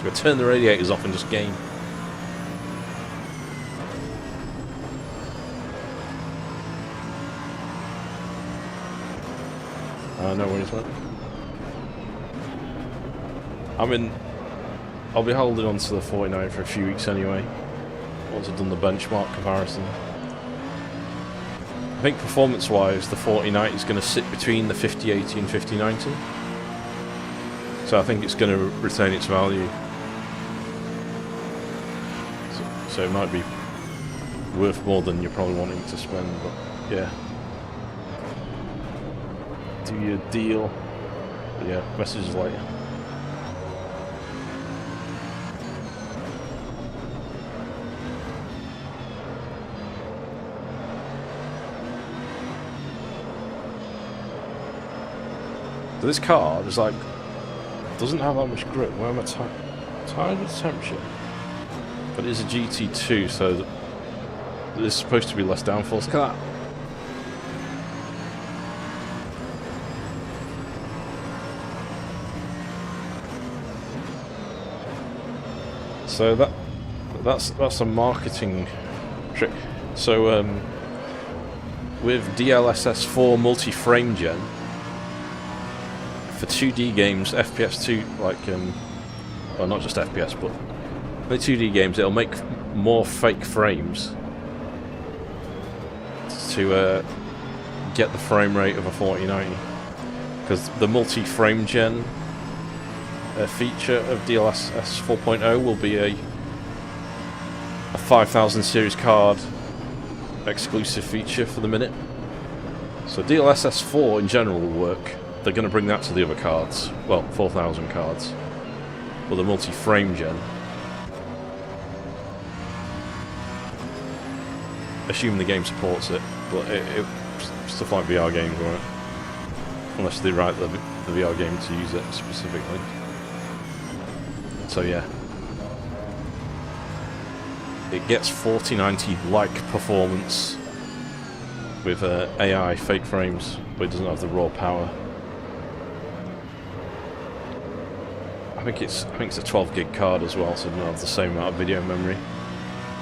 So I turn the radiators off and just game. No worries, mate. I'll be holding on to the 49 for a few weeks anyway. Once I've done the benchmark comparison. I think performance-wise, the 4090 is going to sit between the 5080 and 5090. So I think it's going to retain its value. So it might be worth more than you're probably wanting to spend, but yeah. Do your deal. But yeah, messages later. So this car just like doesn't have that much grip. Where am I tired of temperature? But it is a GT2, so there's supposed to be less downforce. Look at that. So that's a marketing trick. So with DLSS 4 multi-frame gen, for 2D games, FPS 2, like, well, not just FPS, but for 2D games, it'll make more fake frames to get the frame rate of a 4090. Because the multi-frame gen feature of DLSS 4.0 will be a 5000 series card exclusive feature for the minute. So DLSS 4 in general will work. They're going to bring that to the other cards. Well, 4000 cards. But the multi-frame gen, assuming the game supports it, but stuff like VR games won't. Unless they write the VR game to use it specifically. So yeah. It gets 4090-like performance with AI fake frames, but it doesn't have the raw power. I think it's a 12 gig card as well, so it doesn't have the same amount of video memory.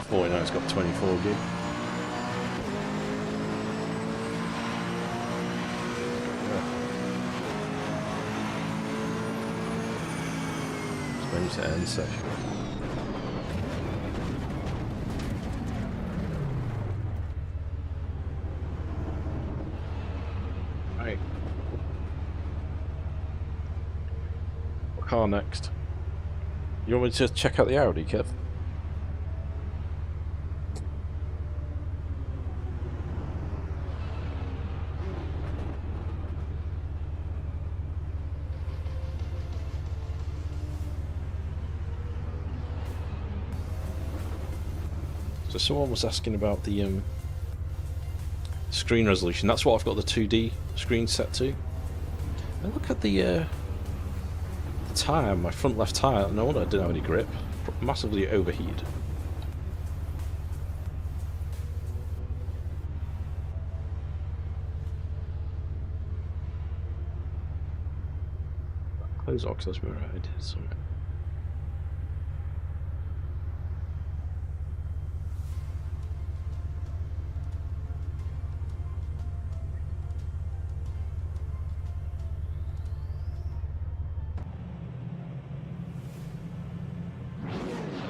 4090's got 24 gig. To end session. Right. What car next? You want me to check out the Audi, Kev? So someone was asking about the screen resolution. That's what I've got the 2D screen set to. And look at the tyre, my front left tyre. No wonder I didn't have any grip. Massively overheated. Close oxidized mirror, I did something.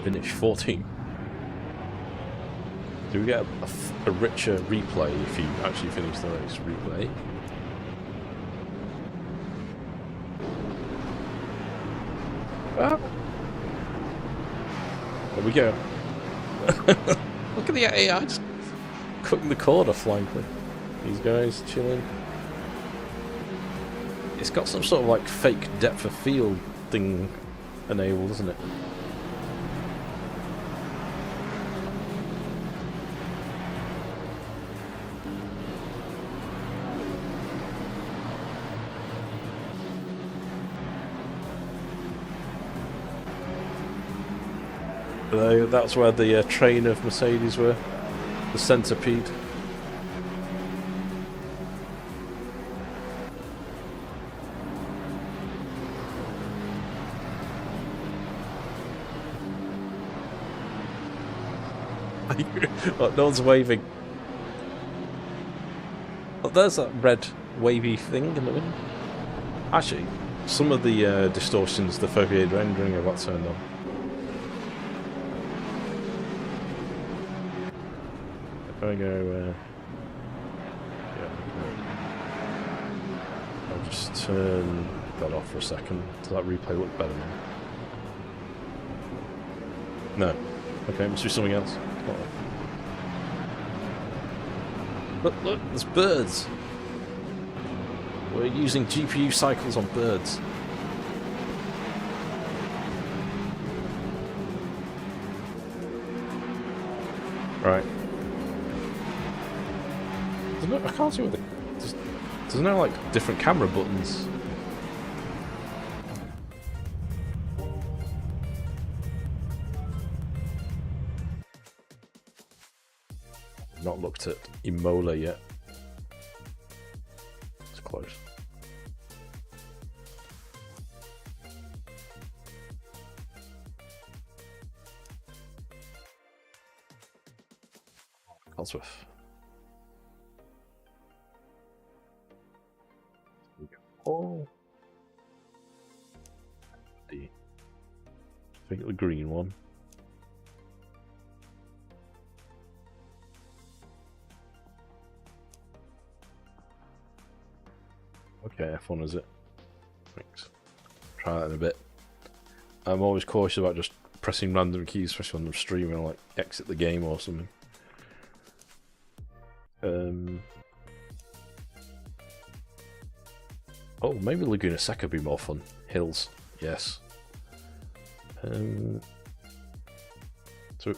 Finish 14. Do we get a richer replay if you actually finish the race? Replay. Ah. There we go. Look at the AI just cutting the cord off likely. These guys chilling. It's got some sort of like fake depth of field thing enabled, isn't it? That's where the train of Mercedes were, the centipede. Look, no one's waving. Oh, there's that red wavy thing in the wind. Actually, some of the distortions, the foveated rendering, are got turned on. I go, yeah, I'll just turn that off for a second. Does that replay look better now? No. Okay, must be something else. Look, there's birds. We're using GPU cycles on birds. Right. I can't see what there's no like different camera buttons. I've not looked at Imola yet. It's close. Ellsworth. Oh. Pick the green one. Okay, F1 is it? Thanks. Try that in a bit. I'm always cautious about just pressing random keys, especially when I'm streaming, like exit the game or something. Oh, maybe Laguna Seca would be more fun. Hills, yes. So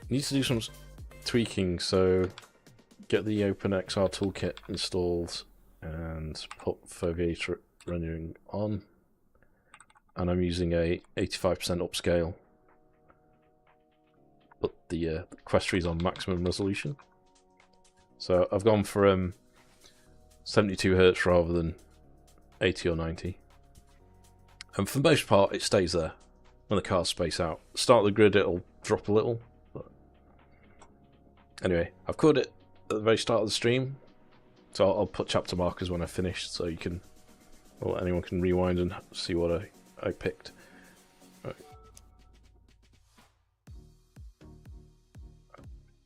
need to do some tweaking, so get the OpenXR toolkit installed and put foveator rendering on, and I'm using a 85% upscale, but the Quest 3 is on maximum resolution, so I've gone for 72 Hz rather than 80 or 90, and for the most part it stays there. When the cars space out, start the grid, it'll drop a little. But anyway, I've covered it at the very start of the stream, so I'll put chapter markers when I finish, so you can, well, anyone can rewind and see what I picked. Right.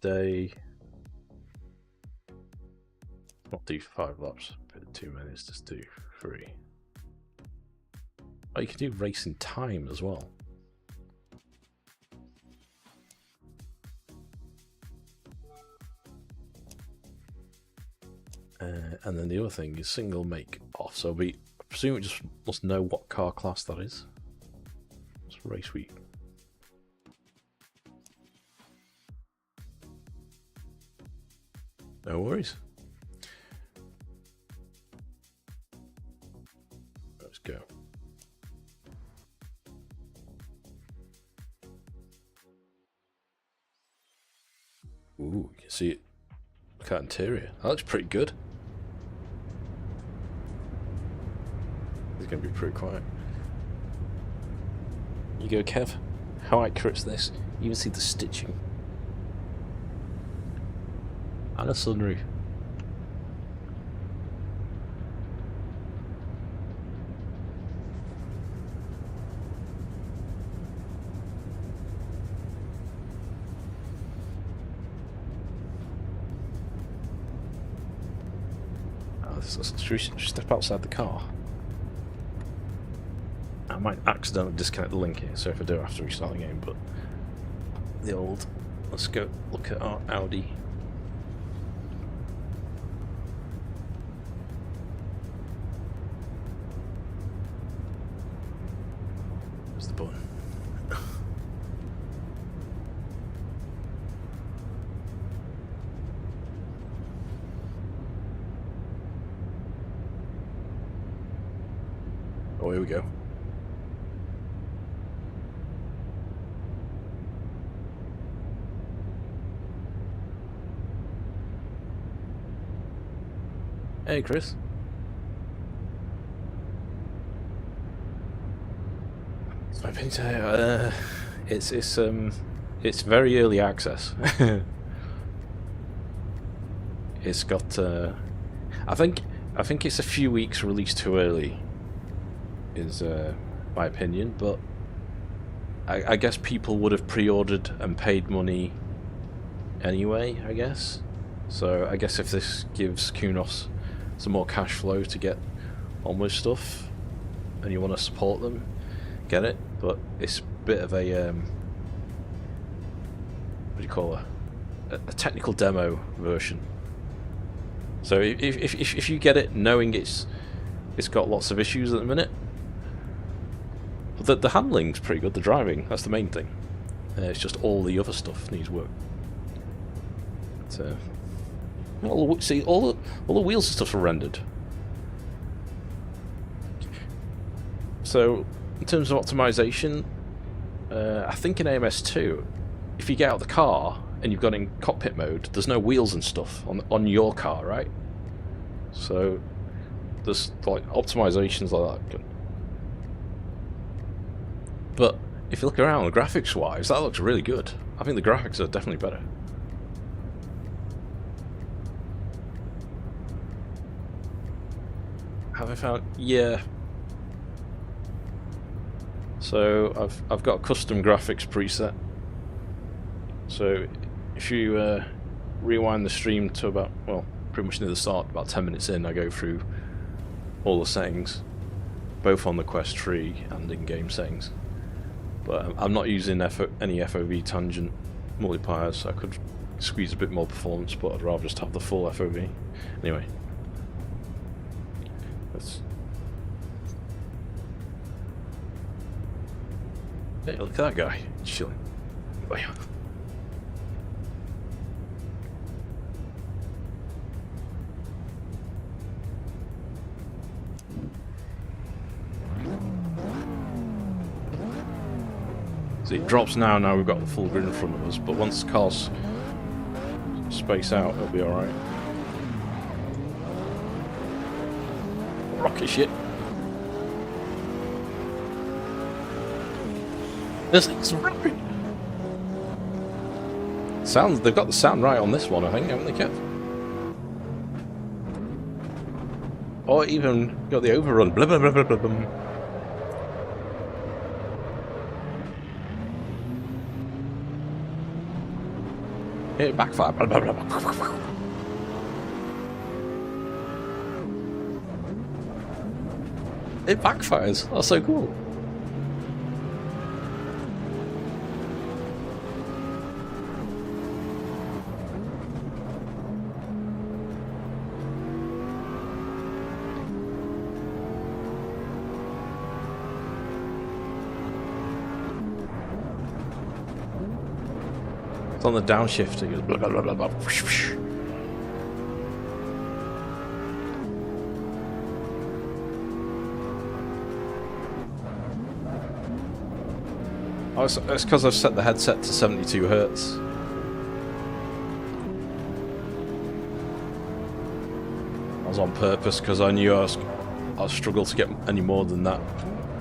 Day. Not do 5 laps. Bit 2 minutes. Just do 3. Oh, you can do race in time as well. And then the other thing is single make off, so I presume we just must know what car class that is. It's race week. No worries. Let's go. Ooh, you can see it. Look at interior. That looks pretty good. It's going to be pretty quiet. You go, Kev. How accurate is this? You even see the stitching. And a sunroof. Should we step outside the car? I might accidentally disconnect the link here, so if I do, I have to restart the game, but the old... Let's go look at our Audi. Where's the button? Oh, here we go. Hey, Chris. My opinion, it's very early access. It's got I think it's a few weeks released too early, is my opinion, but I guess people would have pre-ordered and paid money anyway, I guess. So I guess if this gives Kunos some more cash flow to get on with stuff and you want to support them, get it, but it's a bit of a what do you call a technical demo version. So if you get it knowing it's got lots of issues at the minute, but the handling's pretty good, the driving, that's the main thing. It's just all the other stuff needs work. But, all the wheels and stuff are rendered. So in terms of optimization, I think in AMS2, if you get out of the car and you've got in cockpit mode, there's no wheels and stuff on your car, right? So there's like optimizations like that. But if you look around, graphics-wise, that looks really good. I think the graphics are definitely better. Have I found? Yeah. So I've got a custom graphics preset. So if you rewind the stream to about, well, pretty much near the start, about 10 minutes in, I go through all the settings, both on the Quest 3 and in-game settings. But I'm not using any FOV tangent multipliers, so I could squeeze a bit more performance, but I'd rather just have the full FOV. Anyway. Hey, look at that guy, chilling. See, it drops now we've got the full grid in front of us, but once the cars space out, it'll be alright. Rocket shit. This thing's rapid. Sounds, they've got the sound right on this one, I think, haven't they, Kev? Or even got the overrun. Blah, blah, blah, blah, blah, blah. It backfired. Blah, blah, blah, blah. It backfires. That's so cool. It's on the downshift. It goes blah, blah, blah, blah, blah. Whoosh, whoosh. Oh, it's because I've set the headset to 72 Hz. That was on purpose because I knew I'd struggle to get any more than that.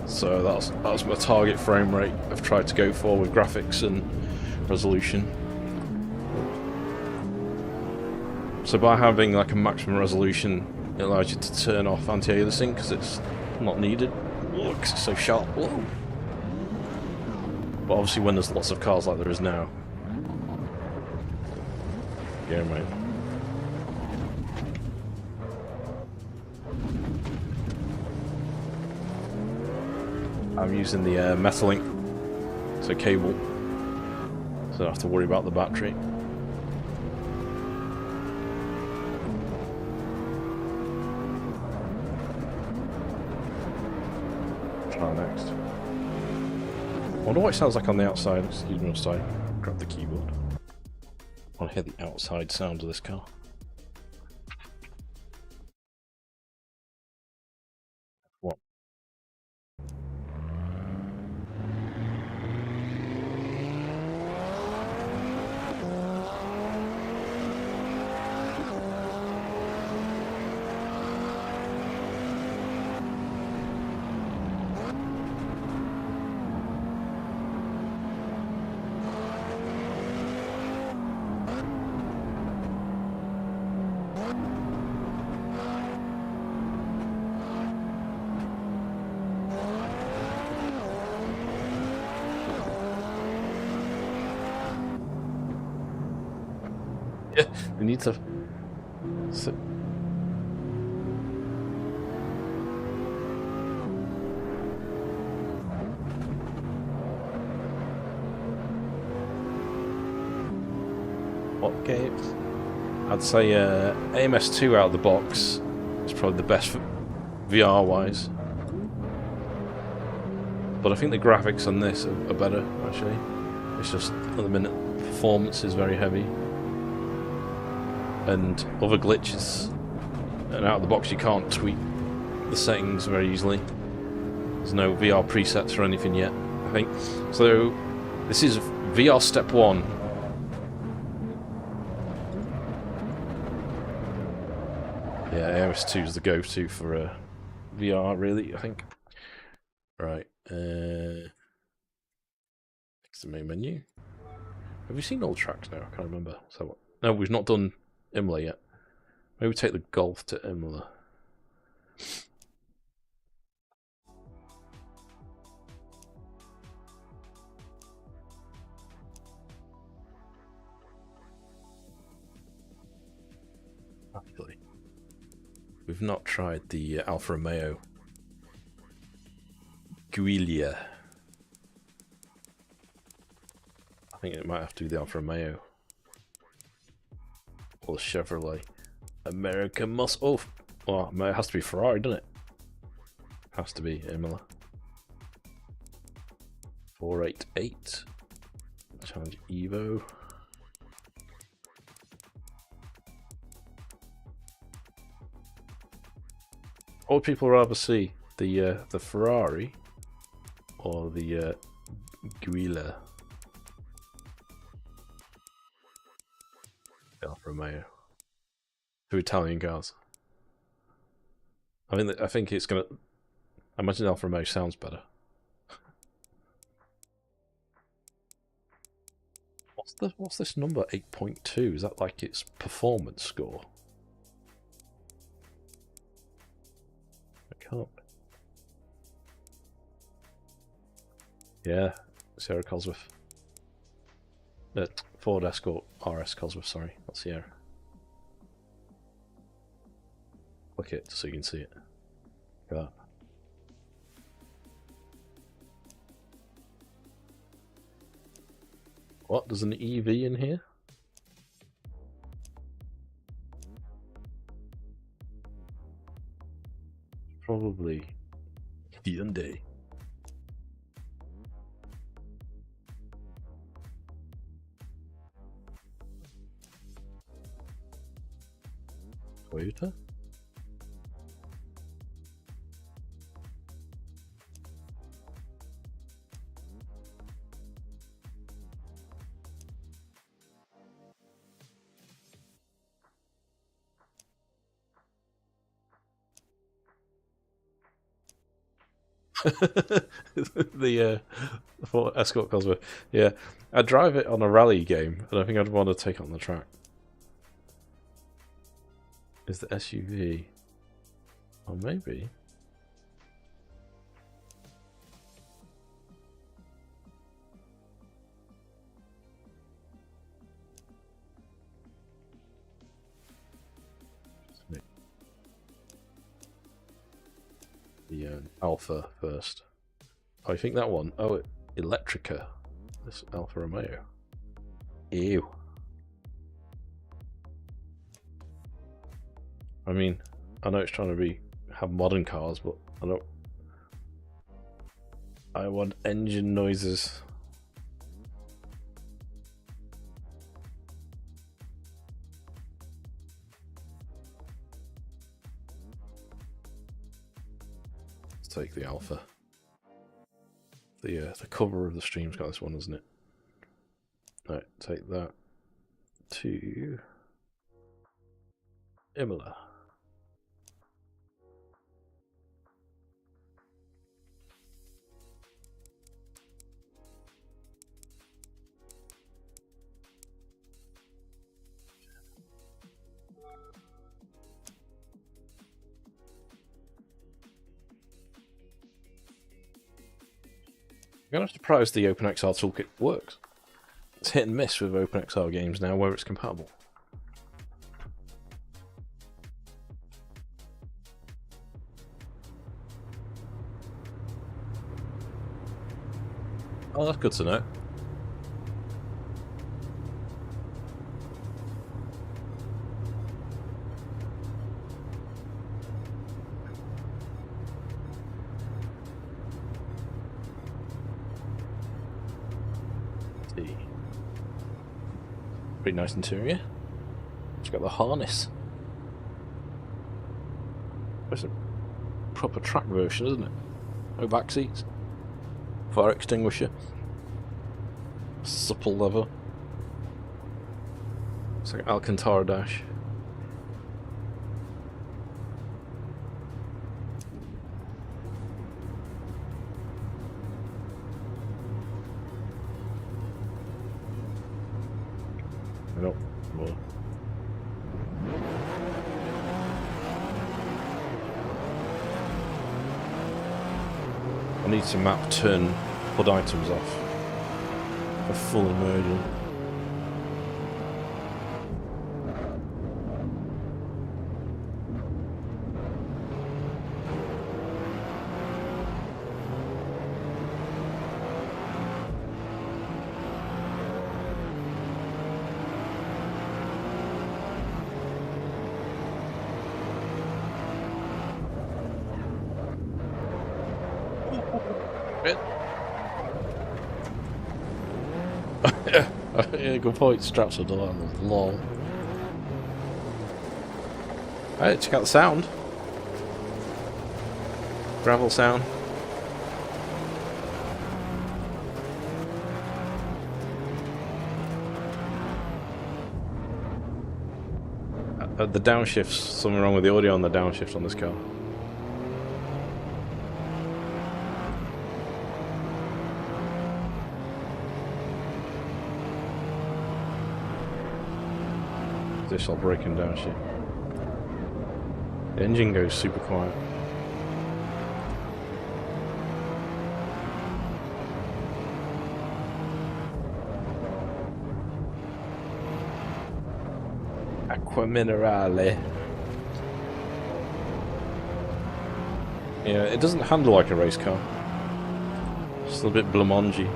So that was my target frame rate I've tried to go for with graphics and resolution. So by having like a maximum resolution, it allows you to turn off anti-aliasing because it's not needed. Look, it's so sharp. Whoa. But obviously when there's lots of cars like there is now. Yeah, mate. I'm using the Metalink, so cable, so I don't have to worry about the battery. Try next. I wonder what it sounds like on the outside. Excuse me, outside. Grab the keyboard. I want to hear the outside sound of this car. What? Yeah, we need to. So what games? I'd say AMS2 out of the box is probably the best for VR wise. But I think the graphics on this are better, actually. It's just, at the minute, performance is very heavy. And other glitches, and out of the box you can't tweak the settings very easily. There's no VR presets or anything yet, I think. So this is VR step 1. Yeah, AOS2 is the go-to for VR, really, I think. Right. It's the main menu. Have we seen all tracks now? I can't remember. So what? No, we've not done Imola yet. Maybe take the Golf to Imola. Actually, we've not tried the Alfa Romeo Giulia. I think it might have to be the Alfa Romeo or the Chevrolet. American muscle. Oh, it has to be Ferrari, doesn't it? Has to be Imola. 488. Challenge Evo. What would people rather see? The Ferrari or the Giulia? Alfa Romeo. Two Italian cars. I think it's gonna. I imagine Alfa Romeo sounds better. What's this number? 8.2. Is that like its performance score? I can't. Yeah, Sierra Cosworth. Ford Escort RS Cosworth, sorry, not Sierra. Click it so you can see it. Look at that. What? There's an EV in here? Probably Hyundai. Toyota? the Ford Escort Cosworth. Yeah, I'd drive it on a rally game. I don't think I'd want to take it on the track. Is the SUV? Or maybe. The Alpha first. Oh, I think that one. Oh, Electrica. This Alfa Romeo. Ew. I mean, I know it's trying to have modern cars, but I want engine noises. Let's take the Alpha. The cover of the stream's got this one, isn't it? Right, take that to Imola. I'm gonna have to prize the OpenXR toolkit works. It's hit and miss with OpenXR games now where it's compatible. Oh, that's good to know. Pretty nice interior. It's got the harness. It's a proper track version, isn't it? No back seats. Fire extinguisher. Supple leather. It's like Alcantara dash. no. More. I need to map turn HUD items off for full immersion. Yeah, good point. Straps are done. Lol. Hey, check out the sound. Gravel sound. The downshift's something wrong with the audio on the downshift on this car. This will break him down shit. The engine goes super quiet. Acqua minerale. Yeah, it doesn't handle like a race car. It's a little bit blancmangy.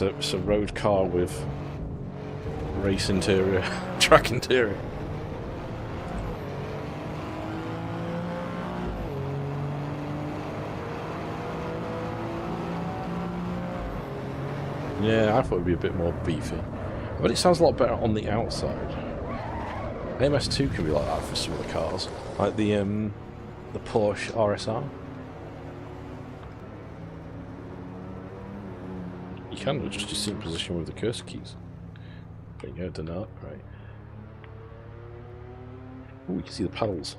It's a road car with race interior, track interior. Yeah, I thought it'd be a bit more beefy, but it sounds a lot better on the outside. AMS2 can be like that for some of the cars, like the Porsche RSR. You can adjust your seat position with the cursor keys. There you go, done that, right. Ooh, you can see the paddles.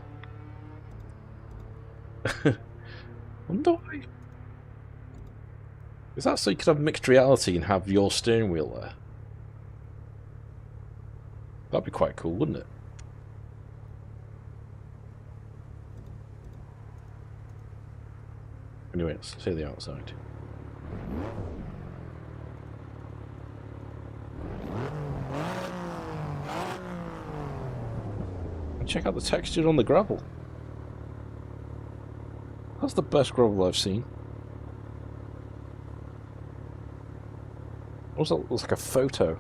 Wonder why. Is that so you could have mixed reality and have your steering wheel there? That'd be quite cool, wouldn't it? Anyway, let's see the outside. And check out the texture on the gravel. That's the best gravel I've seen. What's that? It looks like a photo.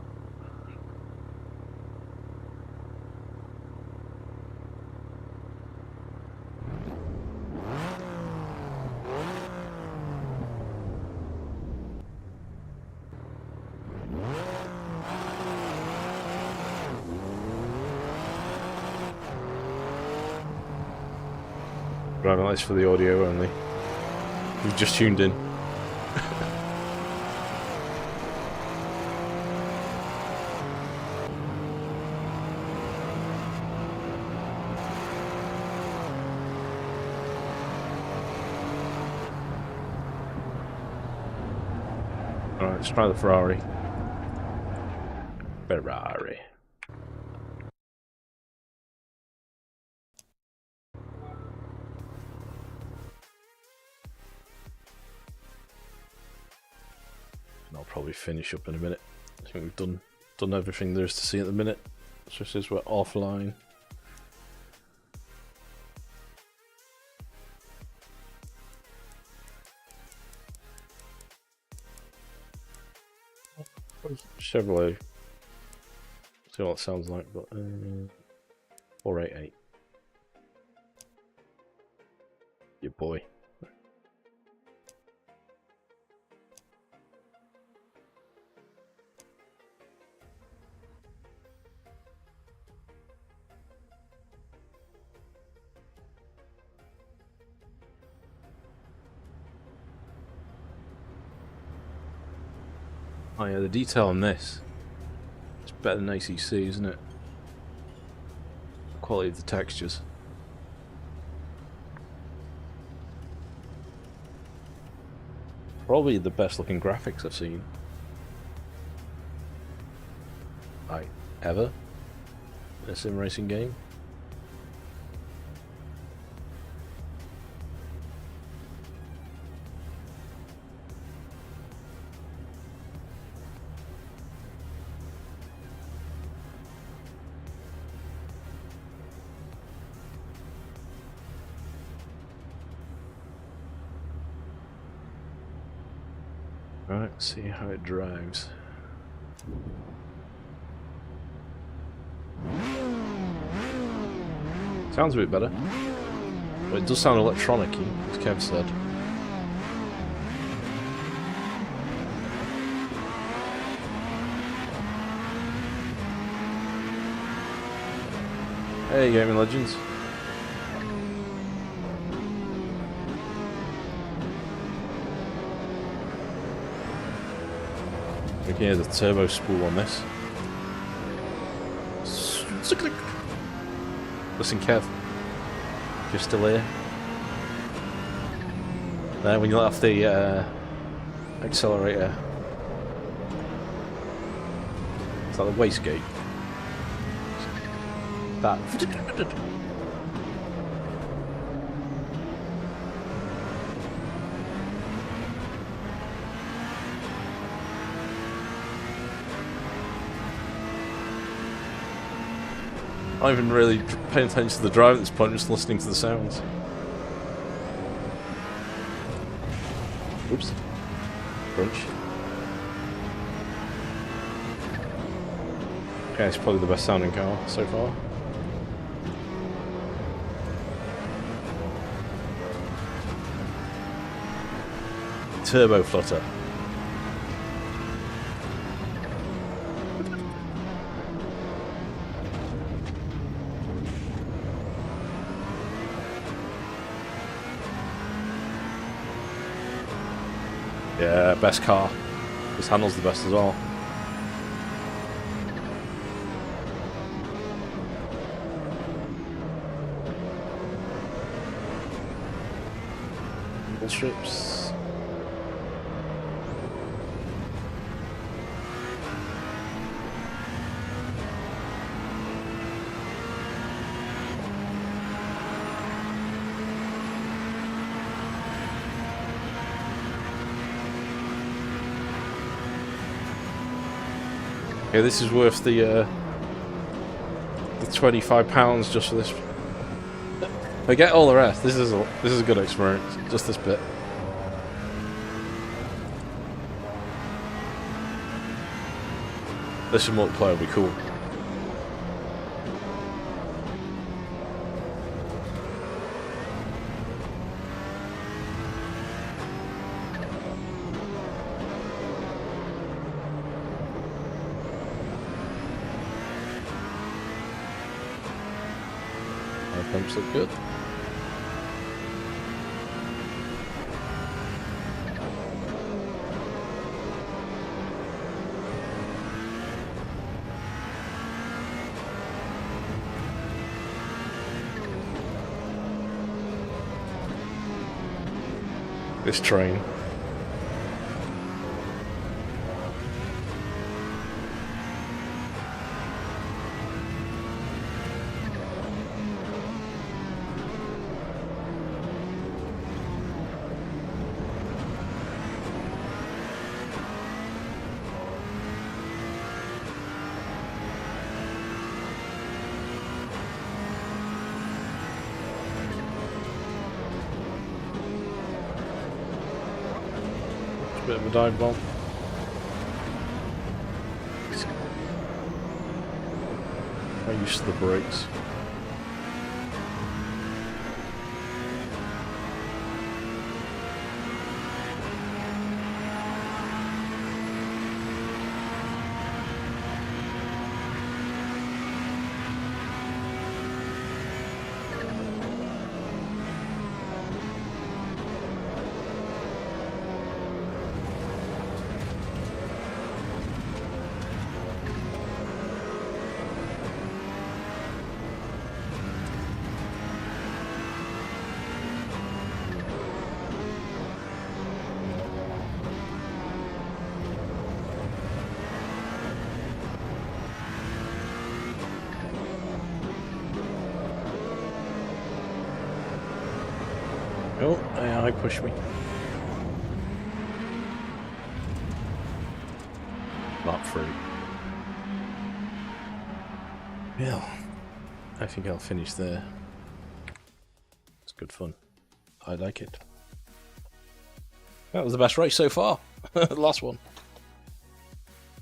Driving lights for the audio only. You've just tuned in. Alright, let's try the Ferrari. Ferrari. And I'll probably finish up in a minute. I think we've done everything there is to see at the minute. So this is we're offline. Chevrolet. See what it sounds like, but 488. Your boy. Oh yeah, the detail on this. It's better than ACC, isn't it? Quality of the textures. Probably the best looking graphics I've seen. like ever in a sim racing game. Right, see how it drives. Sounds a bit better. But it does sound electronic-y, as Kev said. Hey, gaming legends. We can hear the turbo spool on this. Listen, Kev. If you're still here. There, when you let off the accelerator. Is that the wastegate? That. I'm not even really paying attention to the drive at this point, just listening to the sounds. Oops. Crunch. Okay, it's probably the best sounding car so far. Turbo flutter. Yeah, best car. This handles the best as well. Strips. Okay, this is worth the £25 just for this. Forget all the rest. This is a good experience. Just this bit. This in multiplayer would be cool. Our pumps look good. This train. Bit of a dive bomb. I'm used to the brakes. Oh, AI pushed me. Lap 3. Yeah, I think I'll finish there. It's good fun. I like it. That was the best race so far. The last one.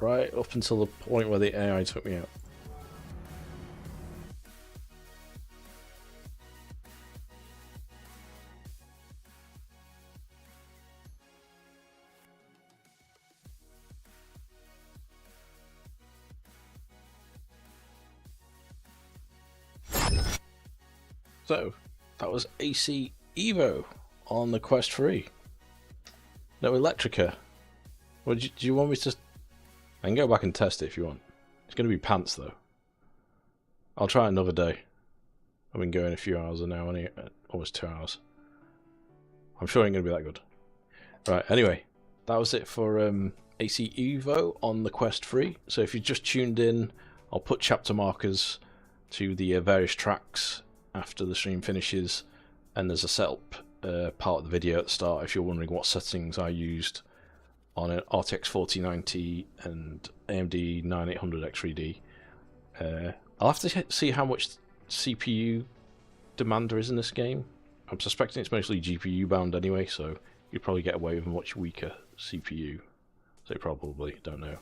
Right up until the point where the AI took me out. So, that was AC Evo on the Quest 3. No Electrica. Well, do you want me to... I can go back and test it if you want. It's going to be pants, though. I'll try another day. I've been going a few hours now, only almost 2 hours. I'm sure it ain't going to be that good. Right, anyway. That was it for AC Evo on the Quest 3. So if you just tuned in, I'll put chapter markers to the various tracks after the stream finishes, and there's a setup part of the video at the start if you're wondering what settings I used on an RTX 4090 and AMD 9800 X3D. I'll have to see how much CPU demand there is in this game. I'm suspecting it's mostly GPU bound anyway, so you'd probably get away with a much weaker CPU. So probably, don't know.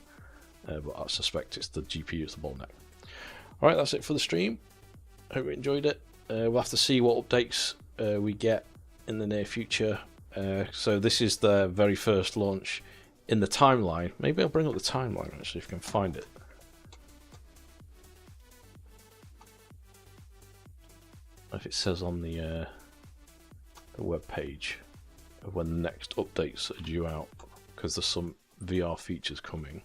But I suspect it's the GPU, it's the bottleneck. Alright, that's it for the stream. Hope you enjoyed it. We'll have to see what updates we get in the near future. So this is the very first launch in the timeline. Maybe I'll bring up the timeline actually if I can find it. If it says on the web page of when the next updates are due out, because there's some VR features coming.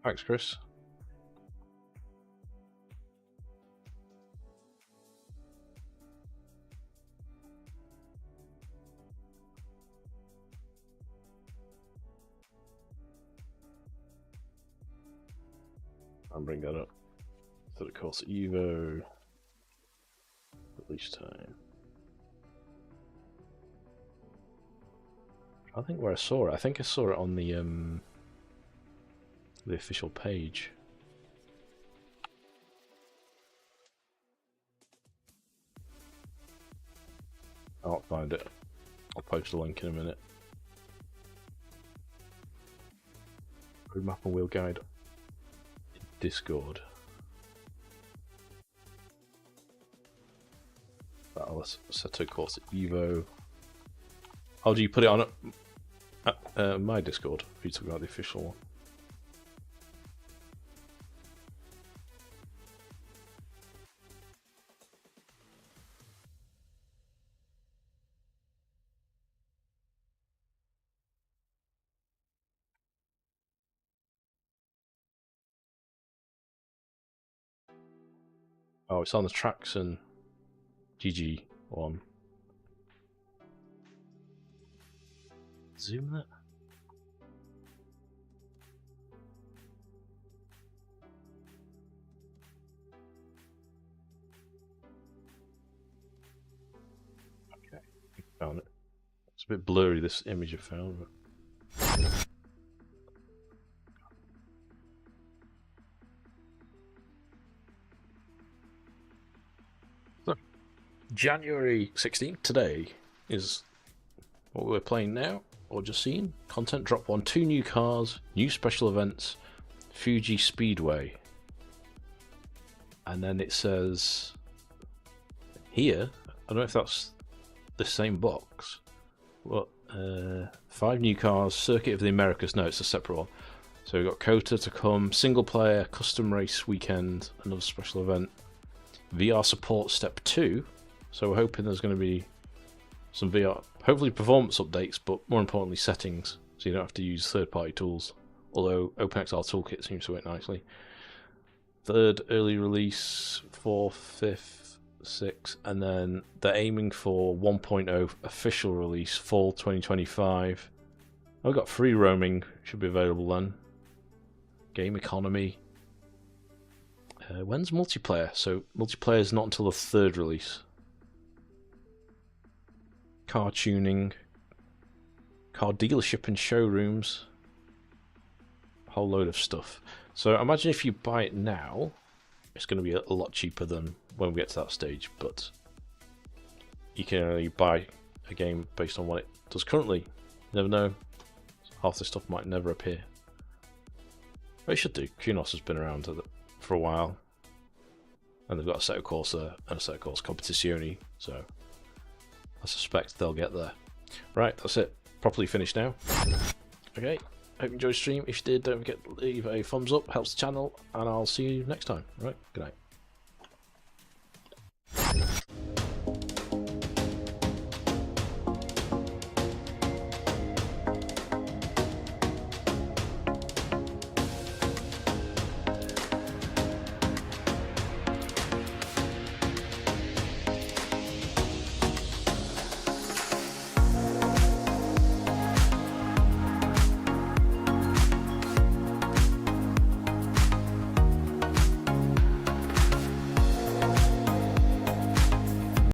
Thanks, Chris. I'll bring that up. Assetto Corsa Evo. Release time. I think where I saw it. I think I saw it on the official page. I'll find it. I'll post a link in a minute. Roadmap and wheel guide. Discord. Assetto Corsa Evo. How do you put it on my Discord? If you talk about the official one. Oh, it's on the tracks and GG one. Zoom that. Okay, found it. It's a bit blurry, this image I found. But... So, January 16th, today, is what we're playing now, or just seen. Content drop 1, 2 new cars, new special events, Fuji Speedway. And then it says here, I don't know if that's the same box, but 5 new cars, Circuit of the Americas. No, it's a separate one. So we've got Kota to come, single player, custom race weekend, another special event, VR support step 2. So we're hoping there's going to be some VR, hopefully performance updates, but more importantly settings, so you don't have to use third-party tools. Although OpenXR Toolkit seems to work nicely. 3rd early release, 4th, 5th, 6th, and then they're aiming for 1.0 official release, fall 2025. I've got free roaming, should be available then. game economy. When's multiplayer? So multiplayer is not until the 3rd release. Car tuning, car dealership and showrooms, a whole load of stuff. So imagine if you buy it now, it's going to be a lot cheaper than when we get to that stage, but you can only buy a game based on what it does currently. You never know, half this stuff might never appear. But it should do. Kunos has been around for a while, and they've got Assetto Corsa and Assetto Corsa Competizione, so I suspect they'll get there. Right, that's it. Properly finished now. Okay, hope you enjoyed the stream. If you did, don't forget to leave a thumbs up, helps the channel, and I'll see you next time. Right, good night.